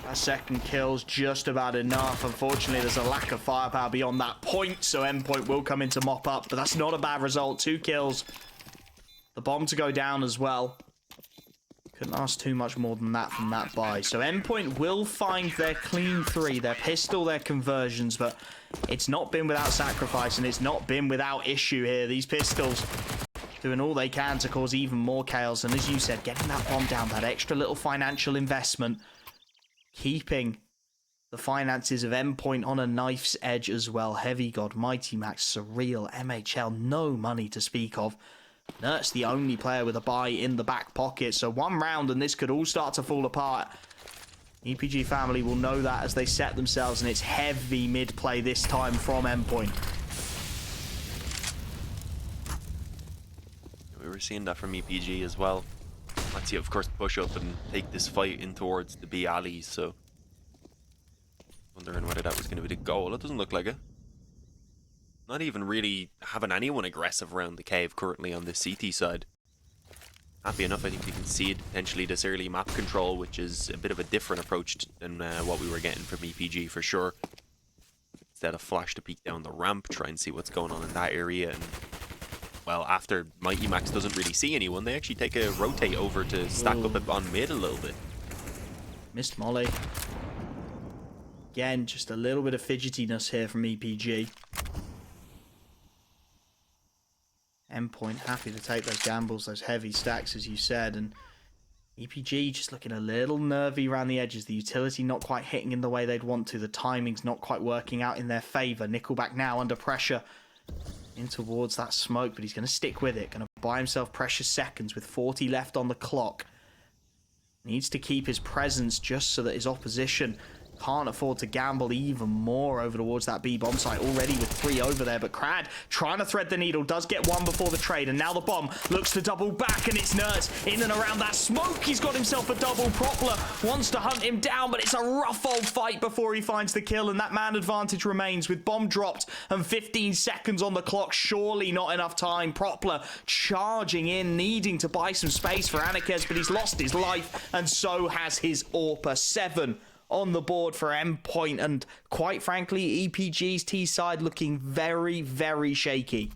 That second kill's just about enough. Unfortunately, there's a lack of firepower beyond that point, so Endpoint will come in to mop up, but that's not a bad result. 2 kills. The bomb to go down as well. Couldn't ask too much more than that from that buy. So Endpoint will find their clean 3, their pistol, their conversions, but it's not been without sacrifice, and it's not been without issue here. These pistols doing all they can to cause even more chaos, and as you said, getting that bomb down, that extra little financial investment, keeping the finances of Endpoint on a knife's edge as well. HeavyGoD, MightyMax, Surreal, MHL, no money to speak of. Nert's the only player with a buy in the back pocket, so one round and this could all start to fall apart. EPG family will know that as they set themselves, and it's heavy mid-play this time from Endpoint. We were seeing that from EPG as well. Let's see, of course, push up and take this fight in towards the B alley, so wondering whether that was going to be the goal. It doesn't look like it. Not even really having anyone aggressive around the cave currently on the CT side. Happy enough, I think we can see it potentially this early map control, which is a bit of a different approach than what we were getting from EPG for sure. Instead of flash to peek down the ramp, try and see what's going on in that area, and well, after MightyMax doesn't really see anyone, they actually take a rotate over to stack up on mid a little bit. Missed Molly. Again, just a little bit of fidgetiness here from EPG. Endpoint happy to take those gambles, those heavy stacks, as you said, and EPG just looking a little nervy around the edges. The utility not quite hitting in the way they'd want to. The timing's not quite working out in their favour. Nickelback now under pressure in towards that smoke, but he's going to stick with it. Going to buy himself precious seconds with 40 left on the clock. Needs to keep his presence just so that his opposition can't afford to gamble even more over towards that B bomb site. Already with 3 over there, but Crad trying to thread the needle, does get 1 before the trade, and now the bomb looks to double back, and it's Nerds in and around that smoke. He's got himself a double. Propler wants to hunt him down, but it's a rough old fight before he finds the kill, and that man advantage remains with bomb dropped and 15 seconds on the clock. Surely not enough time. Propler charging in, needing to buy some space for Anarchez, but he's lost his life, and so has his AWPer. 7 on the board for Endpoint, and quite frankly, EPG's T side looking very, very shaky.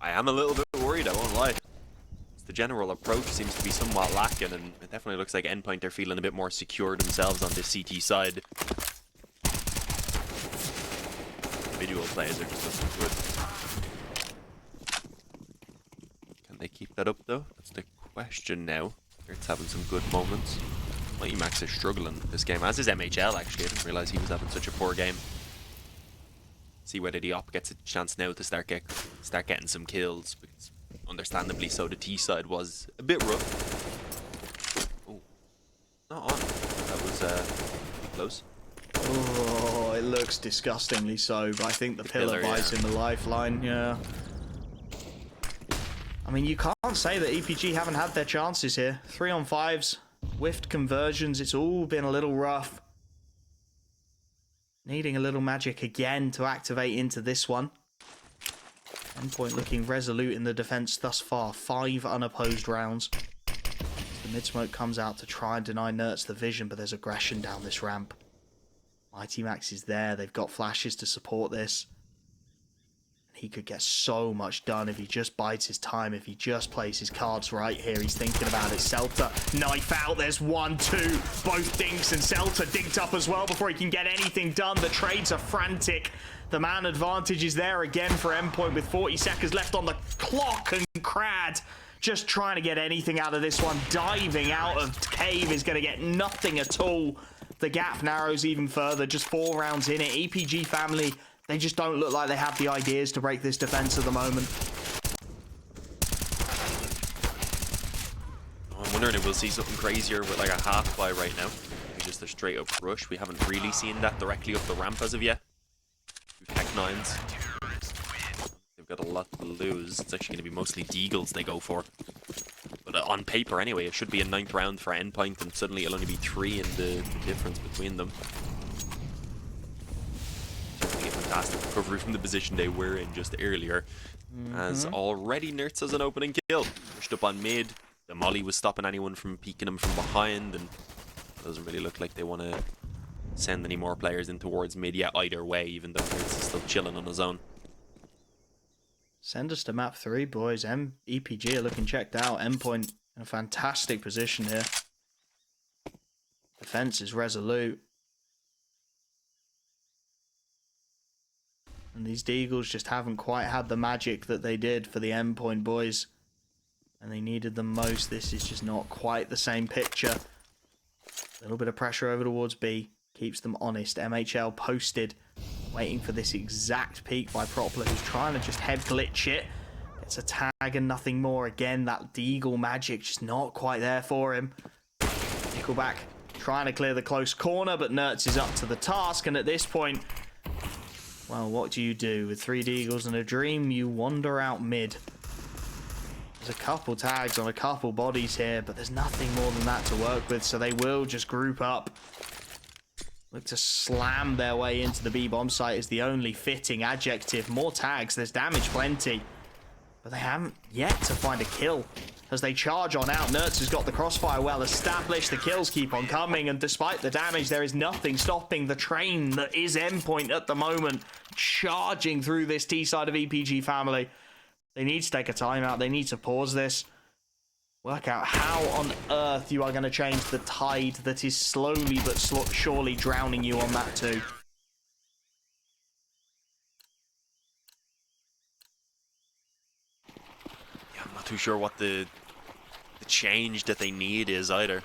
I am a little bit worried, I won't lie. The general approach seems to be somewhat lacking, and it definitely looks like Endpoint are feeling a bit more secure themselves on the CT side. Individual players are just looking good. Can they keep that up though? That's the question now. It's having some good moments. MightyMax is struggling this game, as is MHL actually. I didn't realise he was having such a poor game. See whether the op gets a chance now to start getting some kills, because understandably so the T side was a bit rough. Oh, not on. That was pretty close. Oh, it looks disgustingly so, but I think the pillar buys him a lifeline, yeah. I mean, you can't say that EPG haven't had their chances here. 3 on 5s. Whiffed conversions, it's all been a little rough. Needing a little magic again to activate into this one. Endpoint looking resolute in the defense thus far. 5 unopposed rounds. The mid-smoke comes out to try and deny Nertz the vision, but there's aggression down this ramp. MightyMax is there. They've got flashes to support this. He could get so much done if he just bides his time, if he just plays his cards right here. He's thinking about it. Celta, knife out. There's 1, 2. Both dinks, and Celta dinked up as well before he can get anything done. The trades are frantic. The man advantage is there again for Endpoint with 40 seconds left on the clock, and Crad just trying to get anything out of this one. Diving out of cave is going to get nothing at all. The gap narrows even further. Just 4 rounds in it. EPG family, they just don't look like they have the ideas to break this defense at the moment. I'm wondering if we'll see something crazier with like a half buy right now. Maybe just a straight up rush. We haven't really seen that directly up the ramp as of yet. 2 Tech 9s. They've got a lot to lose. It's actually going to be mostly deagles they go for. But on paper anyway, it should be a 9th round for Endpoint, and suddenly it'll only be 3 in the difference between them. Fantastic recovery from the position they were in just earlier. As already Nertz has an opening kill. Pushed up on mid. The molly was stopping anyone from peeking him from behind, and it doesn't really look like they want to send any more players in towards mid yet either way, even though Nertz is still chilling on his own. Send us to map 3, boys. EPG are looking checked out. Endpoint in a fantastic position here. Defense is resolute. And these Deagles just haven't quite had the magic that they did for the Endpoint boys. And they needed them most. This is just not quite the same picture. A little bit of pressure over towards B. Keeps them honest. MHL posted, waiting for this exact peak by Propler, who's trying to just head glitch it. Gets a tag and nothing more. Again, that Deagle magic just not quite there for him. Nickelback trying to clear the close corner, but Nertz is up to the task. And at this point, well, what do you do? With 3 Deagles and a Dream, you wander out mid. There's a couple tags on a couple bodies here, but there's nothing more than that to work with, so they will just group up. Look to slam their way into the B bomb site is the only fitting adjective. More tags, there's damage plenty, but they haven't yet to find a kill. As they charge on out, Nertz has got the crossfire well established, the kills keep on coming, and despite the damage, there is nothing stopping the train that is Endpoint at the moment, charging through this T side of EPG family. They need to take a timeout, they need to pause this. Work out how on earth you are going to change the tide that is slowly but surely drowning you on that too. Yeah, I'm not too sure what the change that they need is either.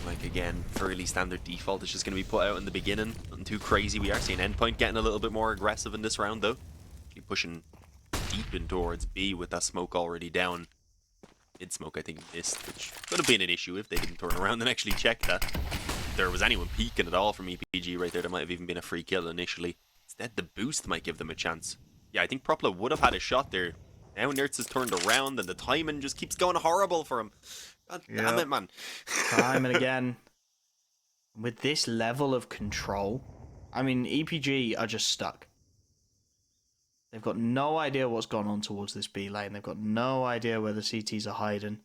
Like, again, fairly standard default is just going to be put out in the beginning. Nothing too crazy. We are seeing Endpoint getting a little bit more aggressive in this round, though. Keep pushing deep in towards B with that smoke already down. Mid smoke, I think, missed, which could have been an issue if they didn't turn around and actually check that. If there was anyone peeking at all from EPG right there, there might have even been a free kill initially. Instead, the boost might give them a chance. Yeah, I think Propla would have had a shot there. Now Nertz has turned around and the timing just keeps going horrible for him. God damn it, man. Time and again. With this level of control, I mean, EPG are just stuck. They've got no idea what's gone on towards this B lane. They've got no idea where the CTs are hiding.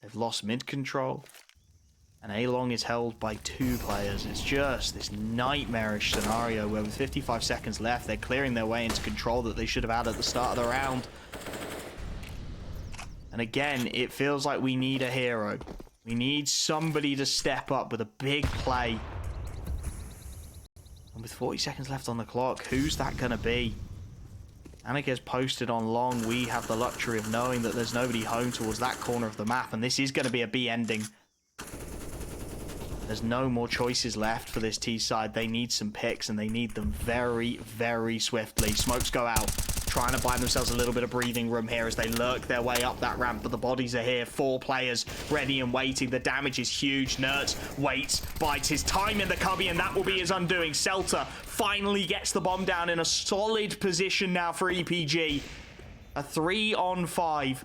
They've lost mid control. And A-Long is held by 2 players. It's just this nightmarish scenario where with 55 seconds left, they're clearing their way into control that they should have had at the start of the round. And again, it feels like we need a hero. We need somebody to step up with a big play. And with 40 seconds left on the clock, who's that going to be? Anica's posted on long. We have the luxury of knowing that there's nobody home towards that corner of the map, and this is going to be a B ending. There's no more choices left for this T side. They need some picks, and they need them very, very swiftly. Smokes go out, trying to buy themselves a little bit of breathing room here as they lurk their way up that ramp, but the bodies are here. 4 players ready and waiting. The damage is huge. Nertz waits, bites his time in the cubby, and that will be his undoing. Celta finally gets the bomb down in a solid position now for EPG. A 3-on-5.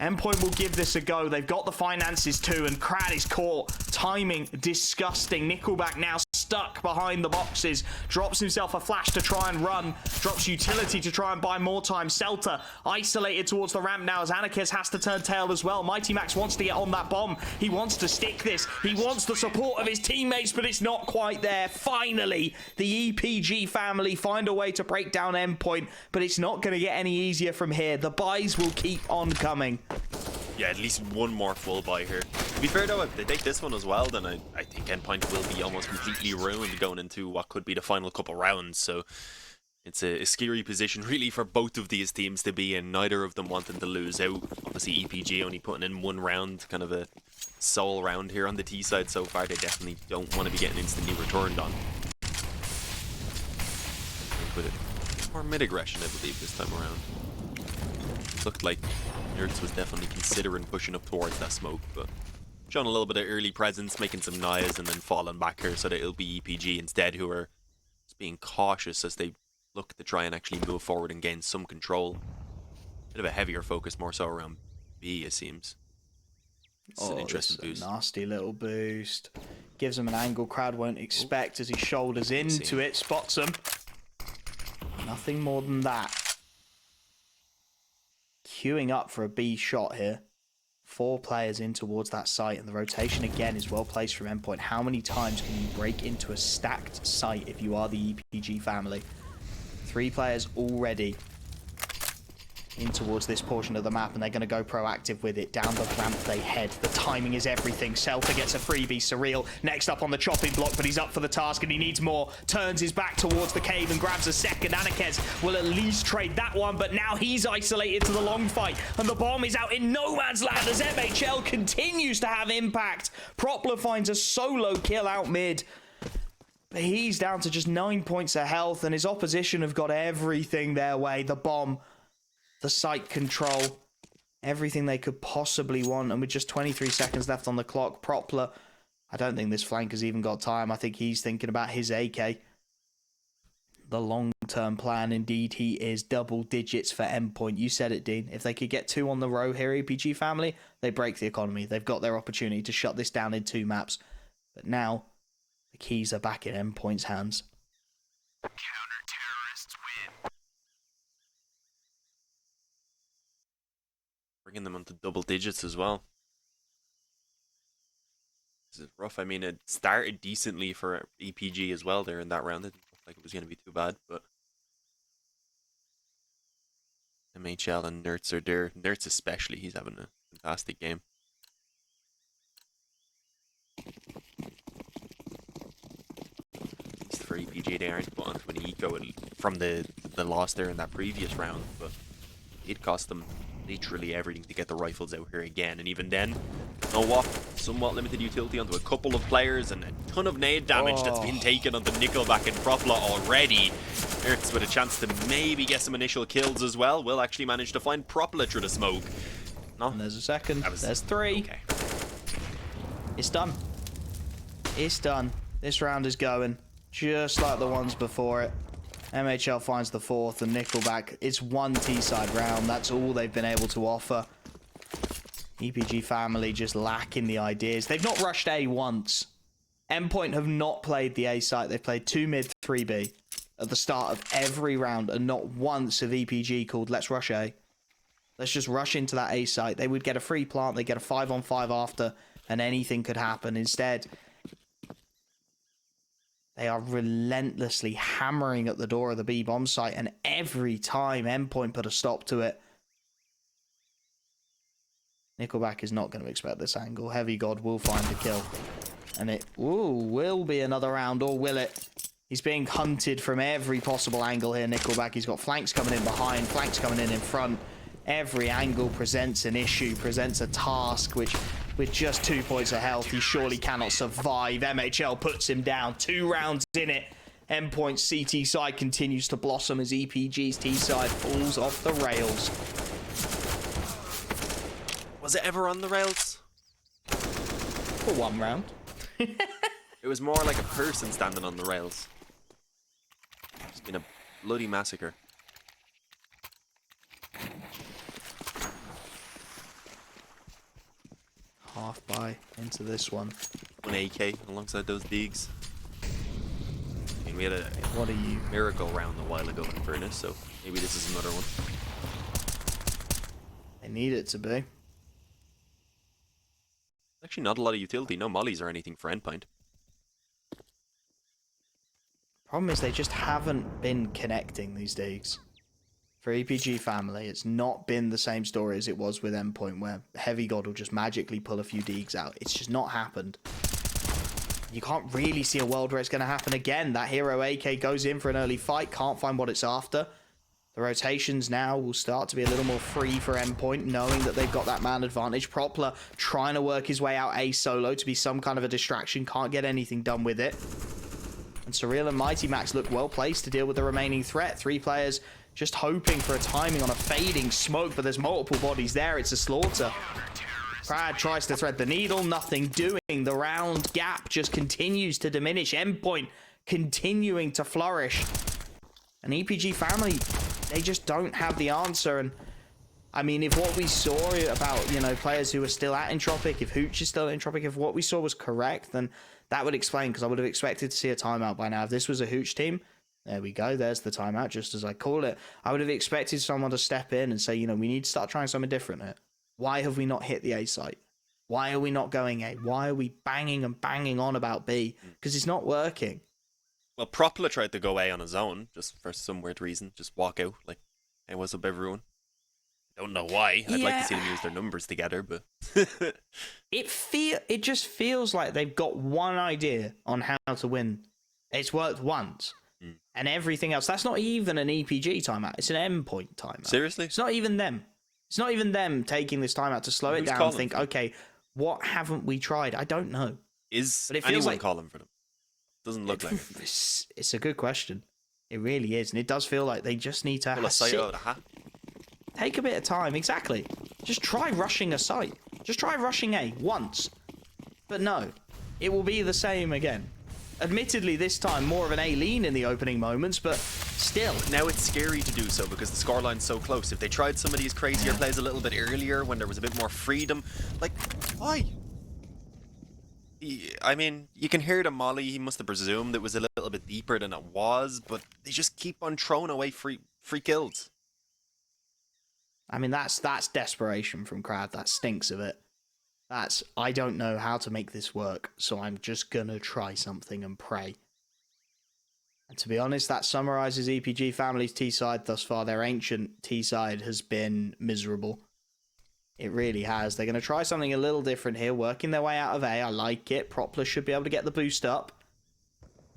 Endpoint will give this a go. They've got the finances too, and Crad is caught. Timing disgusting. Nickelback now stuck behind the boxes. Drops himself a flash to try and run. Drops utility to try and buy more time. Celta isolated towards the ramp now as Anarchist has to turn tail as well. MightyMax wants to get on that bomb. He wants to stick this. He wants the support of his teammates, but it's not quite there. Finally, the EPG family find a way to break down Endpoint, but it's not going to get any easier from here. The buys will keep on coming. Yeah, at least one more full buy here. To be fair though, if they take this one as well, then I think Endpoint will be almost completely ruined going into what could be the final couple rounds. So it's a scary position really for both of these teams to be in, neither of them wanting to lose out. Obviously EPG only putting in 1 round, kind of a sole round here on the T side so far. They definitely don't want to be getting instantly returned on. With it, more mid-aggression I believe this time around. Looked like Nertz was definitely considering pushing up towards that smoke, but showing a little bit of early presence, making some noise, and then falling back here so that it'll be EPG instead who are just being cautious as they look to try and actually move forward and gain some control. Bit of a heavier focus more so around B, it seems. It's an interesting boost. A nasty little boost. Gives him an angle Crowd won't expect as he shoulders into it, spots him. Nothing more than that. Queuing up for a B shot here. 4 players in towards that site, and the rotation again is well placed from Endpoint. How many times can you break into a stacked site if you are the EPG family? 3 players already. in towards this portion of the map, and they're going to go proactive with it. Down the ramp they head. The timing is everything. Selfa gets a freebie. Surreal next up on the chopping block, but he's up for the task and he needs more. Turns his back towards the cave and grabs a second. Anakez will at least trade that one, but now he's isolated to the long fight, and the bomb is out in no man's land as MHL continues to have impact. Propler finds a solo kill out mid, but he's down to just 9 points of health, and his opposition have got everything their way. The bomb, the site control, everything they could possibly want. And with just 23 seconds left on the clock, Propler, I don't think this flank has even got time. I think he's thinking about his AK. The long-term plan, indeed, he is double digits for Endpoint. You said it, Dean. If they could get 2 on the row here, EPG family, they break the economy. They've got their opportunity to shut this down in 2 maps. But now, the keys are back in Endpoint's hands. Counter-terrorists win. Bringing them onto double digits as well. This is rough. I mean, it started decently for EPG as well there in that round. It didn't look like it was going to be too bad, but MHL and Nerds are there. Nerds especially, he's having a fantastic game. At least for EPG, they aren't put onto an eco from the loss there in that previous round, but it cost them literally everything to get the rifles out here again, and even then, you know what, somewhat limited utility onto a couple of players and a ton of nade damage that's been taken on the Nickelback and Propler already. Nerds with a chance to maybe get some initial kills as well will actually manage to find Propler through the smoke. No, And there's a second. There's 3. okay. It's done. It's done. This round is going just like the ones before it. MHL finds the 4th, and Nickelback, it's 1 T-side round. That's all they've been able to offer. EPG family just lacking the ideas. They've not rushed A once. Endpoint have not played the A site. They've played 2 mid, 3 B at the start of every round, and not once have EPG called, let's rush A. Let's just rush into that A site. They would get a free plant. They get a 5-on-5 after, and anything could happen. Instead, they are relentlessly hammering at the door of the B bomb site, and every time Endpoint put a stop to it. Nickelback is not going to expect this angle. HeavyGoD will find the kill. And it will be another round, or will it? He's being hunted from every possible angle here, Nickelback. He's got flanks coming in behind, flanks coming in front. Every angle presents an issue, presents a task, which with just 2 points of health, he surely cannot survive. MHL puts him down. 2 rounds in it. Endpoint's CT side continues to blossom as EPG's T side falls off the rails. Was it ever on the rails? For 1 round. It was more like a person standing on the rails. It's been a bloody massacre. Half by into this one. 1 AK alongside those digs. I mean, we had a What are you? miracle round a while ago in Furnace, so maybe this is another one. They need it to be. Actually, not a lot of utility, no mollies or anything for Endpoint. Problem is they just haven't been connecting these digs. For EPG family, it's not been the same story as it was with Endpoint, where HeavyGoD will just magically pull a few digs out. It's just not happened. You can't really see a world where it's going to happen again. That hero AK goes in for an early fight, can't find what it's after. The rotations now will start to be a little more free for Endpoint, knowing that they've got that man advantage. Propler trying to work his way out A solo to be some kind of a distraction, can't get anything done with it. And Surreal and MightyMax look well placed to deal with the remaining threat. 3 players just hoping for a timing on a fading smoke, but there's multiple bodies there. It's a slaughter. Prad tries to thread the needle, nothing doing. The round gap just continues to diminish. Endpoint continuing to flourish. And EPG family, they just don't have the answer. And I mean, if what we saw about, you know, players who are still at Entropic, if Hooch is still at Entropic, if what we saw was correct, then that would explain, because I would have expected to see a timeout by now. If this was a Hooch team, there we go. There's the timeout, just as I call it. I would have expected someone to step in and say, you know, we need to start trying something different here. Why have we not hit the A site? Why are we not going A? Why are we banging and banging on about B? Because it's not working. Well, Propler tried to go A on his own, just for some weird reason. Just walk out, like, hey, what's up, everyone? Don't know why. I'd like to see them use their numbers together, but it just feels like they've got one idea on how to win. It's worked once. And everything else, that's not even an EPG timeout. It's an endpoint timeout. Seriously? It's not even them. It's not even them taking this timeout to slow it down and think, okay, what haven't we tried? I don't know. Is but it feels anyone like, calling for them? Doesn't look like it. It's a good question. It really is. And it does feel like they just need to take a bit of time. Exactly. Just try rushing a site. Just try rushing A once. But no, it will be the same again. Admittedly, this time more of an A lean in the opening moments, but still. Now it's scary to do so because the scoreline's so close. If they tried some of these crazier plays a little bit earlier when there was a bit more freedom, like, why? I mean, you can hear the molly. He must have presumed it was a little bit deeper than it was, but they just keep on throwing away free kills. I mean, that's desperation from Crad. That stinks of it. I don't know how to make this work, so I'm just gonna try something and pray. And to be honest, that summarizes EPG Family's T-side thus far. Their ancient T-side has been miserable. It really has. They're going to try something a little different here, working their way out of A. I like it. Propler should be able to get the boost up.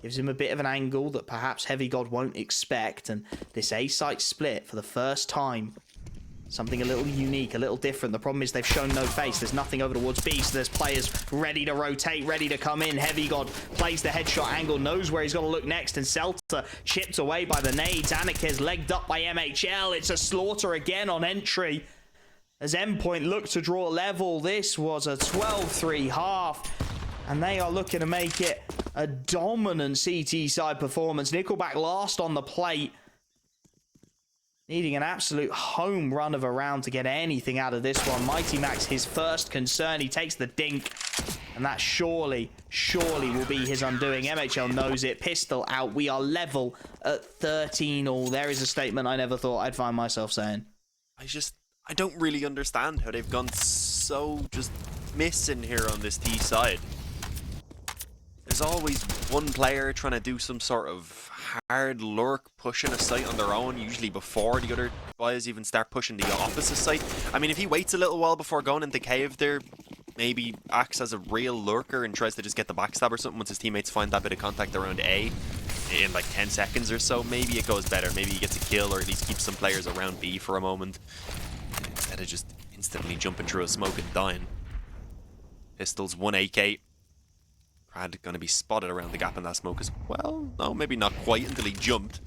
Gives him a bit of an angle that perhaps HeavyGoD won't expect. And this A site split for the first time. Something a little unique, a little different. The problem is they've shown no face. There's nothing over towards B, so there's players ready to rotate, ready to come in. HeavyGoD plays the headshot angle, knows where he's got to look next, and Celta chipped away by the nades. Anarchez legged up by MHL. It's a slaughter again on entry. As Endpoint looked to draw level, this was a 12-3 half, and they are looking to make it a dominant CT side performance. Nickelback last on the plate. Needing an absolute home run of a round to get anything out of this one. MightyMax, his first concern. He takes the dink. And that surely will be his undoing. MHL knows it. Pistol out. We are level at 13 all. There is a statement I never thought I'd find myself saying. I don't really understand how they've gone so just missing here on this T side. There's always one player trying to do some sort of hard lurk, pushing a site on their own, usually before the other guys even start pushing the opposite site. I mean, if he waits a little while before going into cave there, maybe acts as a real lurker and tries to just get the backstab or something once his teammates find that bit of contact around A in like 10 seconds or so, maybe it goes better. Maybe he gets a kill or at least keeps some players around B for a moment. Instead of just instantly jumping through a smoke and dying. Pistols, 1 AK. Brad gonna be spotted around the gap in that smoke as well. No, maybe not quite until he jumped.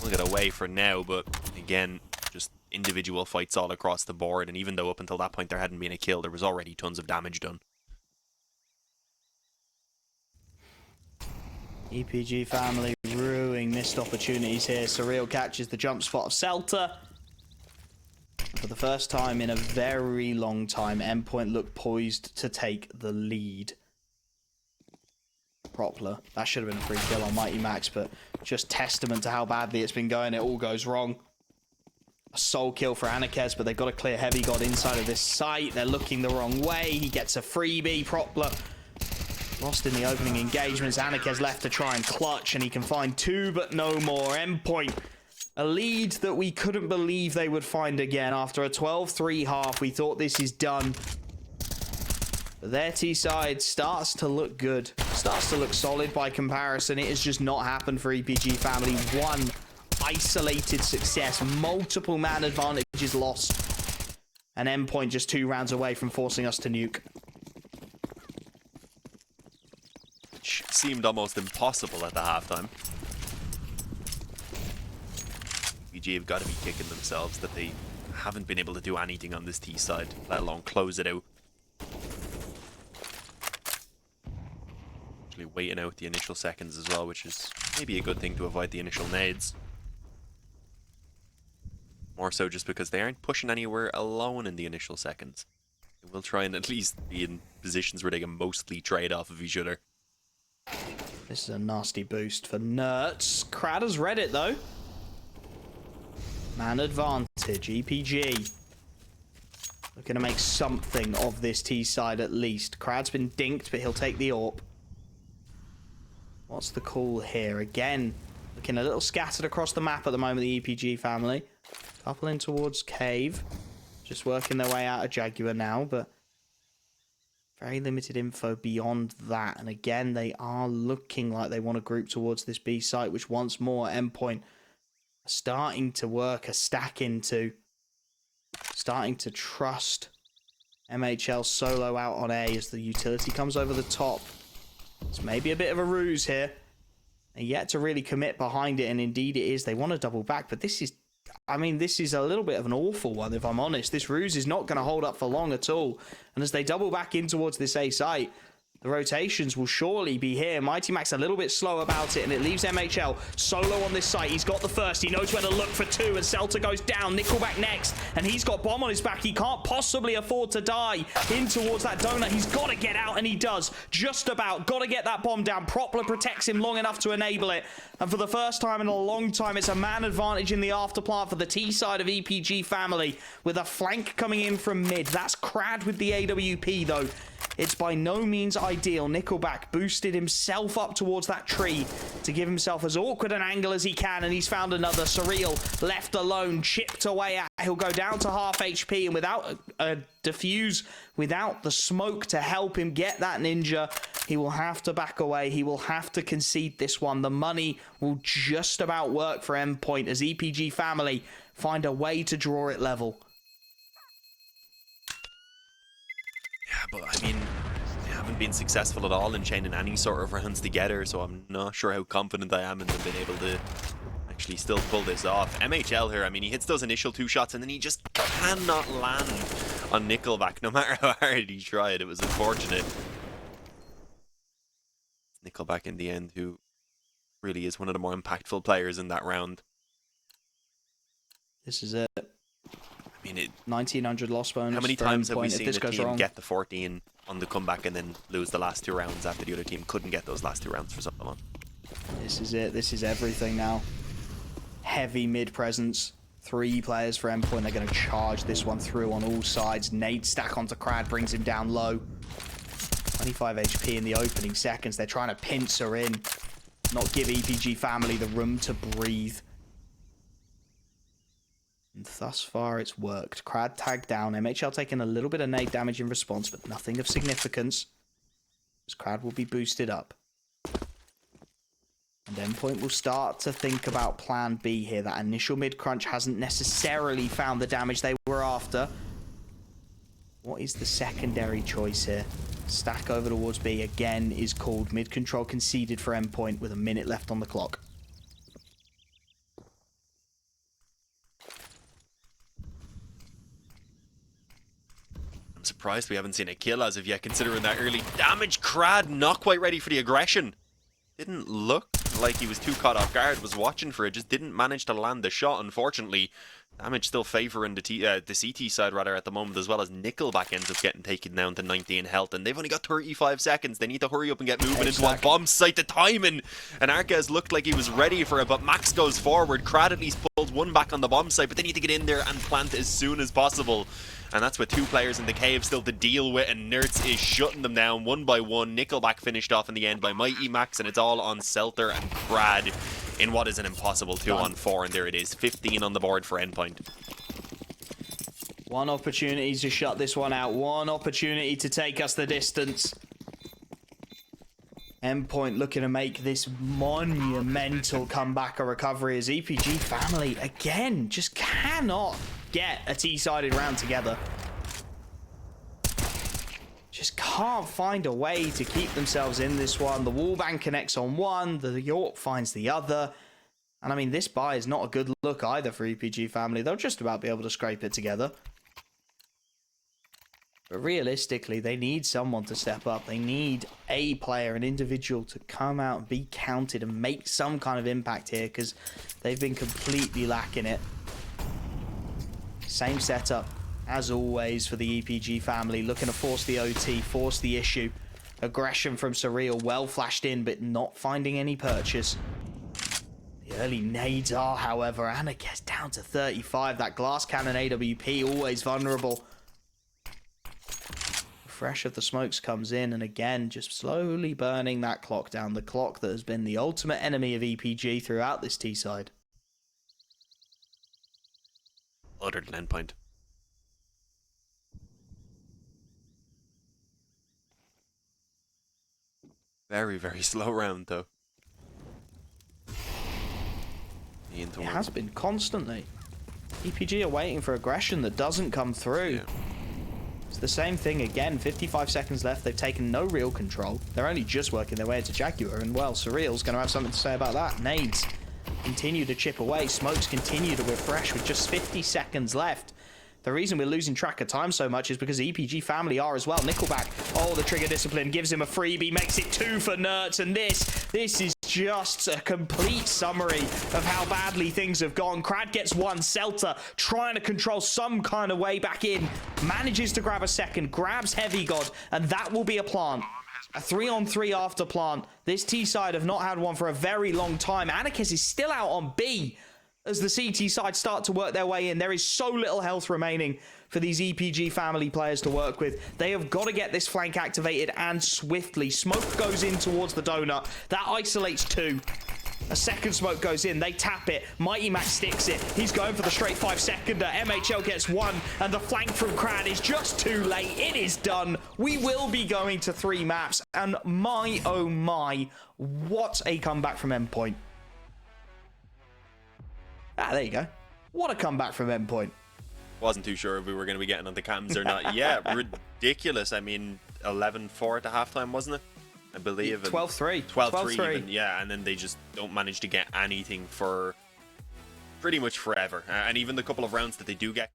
We'll get away for now, but again, just individual fights all across the board. And even though up until that point there hadn't been a kill, there was already tons of damage done. EPG Family ruining missed opportunities here. Surreal catches the jump spot of Celta. For the first time in a very long time, Endpoint looked poised to take the lead. Propler. That should have been a free kill on MightyMax, but just testament to how badly it's been going. It all goes wrong. A soul kill for Anarchez, but they've got to clear HeavyGoD inside of this site. They're looking the wrong way. He gets a freebie. Propler lost in the opening engagements. Anarchez left to try and clutch, and he can find 2, but no more. Endpoint, a lead that we couldn't believe they would find again. After a 12-3 half, we thought this is done. Their T-side starts to look good. Starts to look solid by comparison. It has just not happened for EPG Family. One isolated success. Multiple man advantages lost. And Endpoint just 2 rounds away from forcing us to nuke. Which seemed almost impossible at the halftime. EPG have got to be kicking themselves that they haven't been able to do anything on this T side, let alone close it out. Waiting out the initial seconds as well, which is maybe a good thing to avoid the initial nades. More so just because they aren't pushing anywhere alone in the initial seconds. They will try and at least be in positions where they can mostly trade off of each other. This is a nasty boost for Nerds. Crad has read it though. Man advantage, EPG. Looking to make something of this T side at least. Crad's been dinked, but he'll take the AWP. What's the call here? Again, looking a little scattered across the map at the moment, the EPG Family. Couple in towards cave. Just working their way out of Jaguar now, but very limited info beyond that. And again, they are looking like they want to group towards this B site, which once more, Endpoint are starting to work a stack into. Starting to trust MHL solo out on A as the utility comes over the top. It's maybe a bit of a ruse here. And yet to really commit behind it, and indeed it is. They want to double back, but this is, I mean, this is a little bit of an awful one, if I'm honest. This ruse is not going to hold up for long at all. And as they double back in towards this A site, the rotations will surely be here. MightyMax a little bit slow about it, and it leaves MHL solo on this site. He's got the first. He knows where to look for two, and Celta goes down. Nickelback next, and he's got bomb on his back. He can't possibly afford to die in towards that donut. He's got to get out, and he does. Just about. Got to get that bomb down. Propler protects him long enough to enable it. And for the first time in a long time, it's a man advantage in the afterplant for the T side of EPG family, with a flank coming in from mid. That's Crad with the AWP, though. It's by no means ideal. Nickelback boosted himself up towards that tree to give himself as awkward an angle as he can, and he's found another. Surreal left alone, chipped away at. He'll go down to half HP, and without a defuse, without the smoke to help him get that ninja, he will have to back away. He will have to concede this one. The money will just about work for Endpoint as EPG family find a way to draw it level. Yeah, but I mean, they haven't been successful at all in chaining any sort of rounds together, so I'm not sure how confident I am in them being able to actually still pull this off. MHL here, I mean, he hits those initial two shots and then he just cannot land on Nickelback, no matter how hard he tried. It was unfortunate. Nickelback in the end, who really is one of the more impactful players in that round. This is it. I mean, 1900 loss bonus. How many times have we seen a team wrong, get the 14 on the comeback and then lose the last two rounds after the other team couldn't get those last two rounds for someone? This is it. This is everything now. Heavy mid presence. 3 players for Endpoint. They're going to charge this one through on all sides. Nade stack onto Crad brings him down low. 25 HP in the opening seconds. They're trying to pincer in. Not give EPG family the room to breathe. And thus far, it's worked. Crad tagged down. MHL taking a little bit of nade damage in response, but nothing of significance, as Crad will be boosted up. And Endpoint will start to think about plan B here. That initial mid-crunch hasn't necessarily found the damage they were after. What is the secondary choice here? Stack over towards B again is called. Mid-control conceded for Endpoint with a minute left on the clock. I'm surprised we haven't seen a kill as of yet, considering that early damage. Crad not quite ready for the aggression. Didn't look like he was too caught off guard, was watching for it, just didn't manage to land the shot, unfortunately. Damage still favouring the CT side rather at the moment, as well as Nickelback ends up getting taken down to 19 health, and they've only got 35 seconds. They need to hurry up and get moving into a bomb site. The timing, and Arquez looked like he was ready for it, but Max goes forward. Crad at least pulls one back on the bomb site, but they need to get in there and plant as soon as possible. And that's with 2 players in the cave still to deal with, and Nerds is shutting them down one by one. Nickelback finished off in the end by MightyMax, and it's all on Celter and Crad in what is an impossible 2-on-4, and there it is. 15 on the board for Endpoint. One opportunity to shut this one out. One opportunity to take us the distance. Endpoint looking to make this monumental comeback or recovery as EPG family, again, just cannot get a T-sided round together. Just can't find a way to keep themselves in this one. The wallbang connects on one, the York finds the other. And I mean, this buy is not a good look either for EPG family. They'll just about be able to scrape it together. But realistically, they need someone to step up. They need a player, an individual, to come out and be counted and make some kind of impact here, because they've been completely lacking it. Same setup as always for the EPG family, looking to force the OT, force the issue. Aggression from Surreal, well flashed in, but not finding any purchase. The early nades are, however, and it gets down to 35. That glass cannon AWP, always vulnerable. Fresh of the smokes comes in, and again, just slowly burning that clock down. The clock that has been the ultimate enemy of EPG throughout this T-side. Other than Endpoint. Very, very slow round, though. It has been constantly. EPG are waiting for aggression that doesn't come through. Yeah. It's the same thing again. 55 seconds left. They've taken no real control. They're only just working their way into Jaguar. And, well, Surreal's going to have something to say about that. Nades continue to chip away. Smokes continue to refresh with just 50 seconds left. The reason we're losing track of time so much is because the EPG family are as well. Nickelback, oh, the trigger discipline gives him a freebie, makes it 2 for Nerds, and this is just a complete summary of how badly things have gone. Crad gets one, Celta trying to control some kind of way back in, manages to grab a second, grabs HeavyGoD, and that will be a plant. A 3-on-3 after plant. This T side have not had one for a very long time. Anarchist is still out on B. As the CT side start to work their way in, there is so little health remaining for these EPG family players to work with. They have got to get this flank activated and swiftly. Smoke goes in towards the donut. That isolates 2. A second smoke goes in. They tap it. MiGHTYMAX sticks it. He's going for the straight 5-seconder. MHL gets 1. And the flank from Crad is just too late. It is done. We will be going to 3 maps. And my, oh my, what a comeback from Endpoint. Ah, there you go. What a comeback from Endpoint. Wasn't too sure if we were going to be getting on the cams or not. Yeah, ridiculous. I mean, 11-4 at the halftime, wasn't it? I believe. 12-3. 12-3 even, yeah. And then they just don't manage to get anything for pretty much forever. And even the couple of rounds that they do get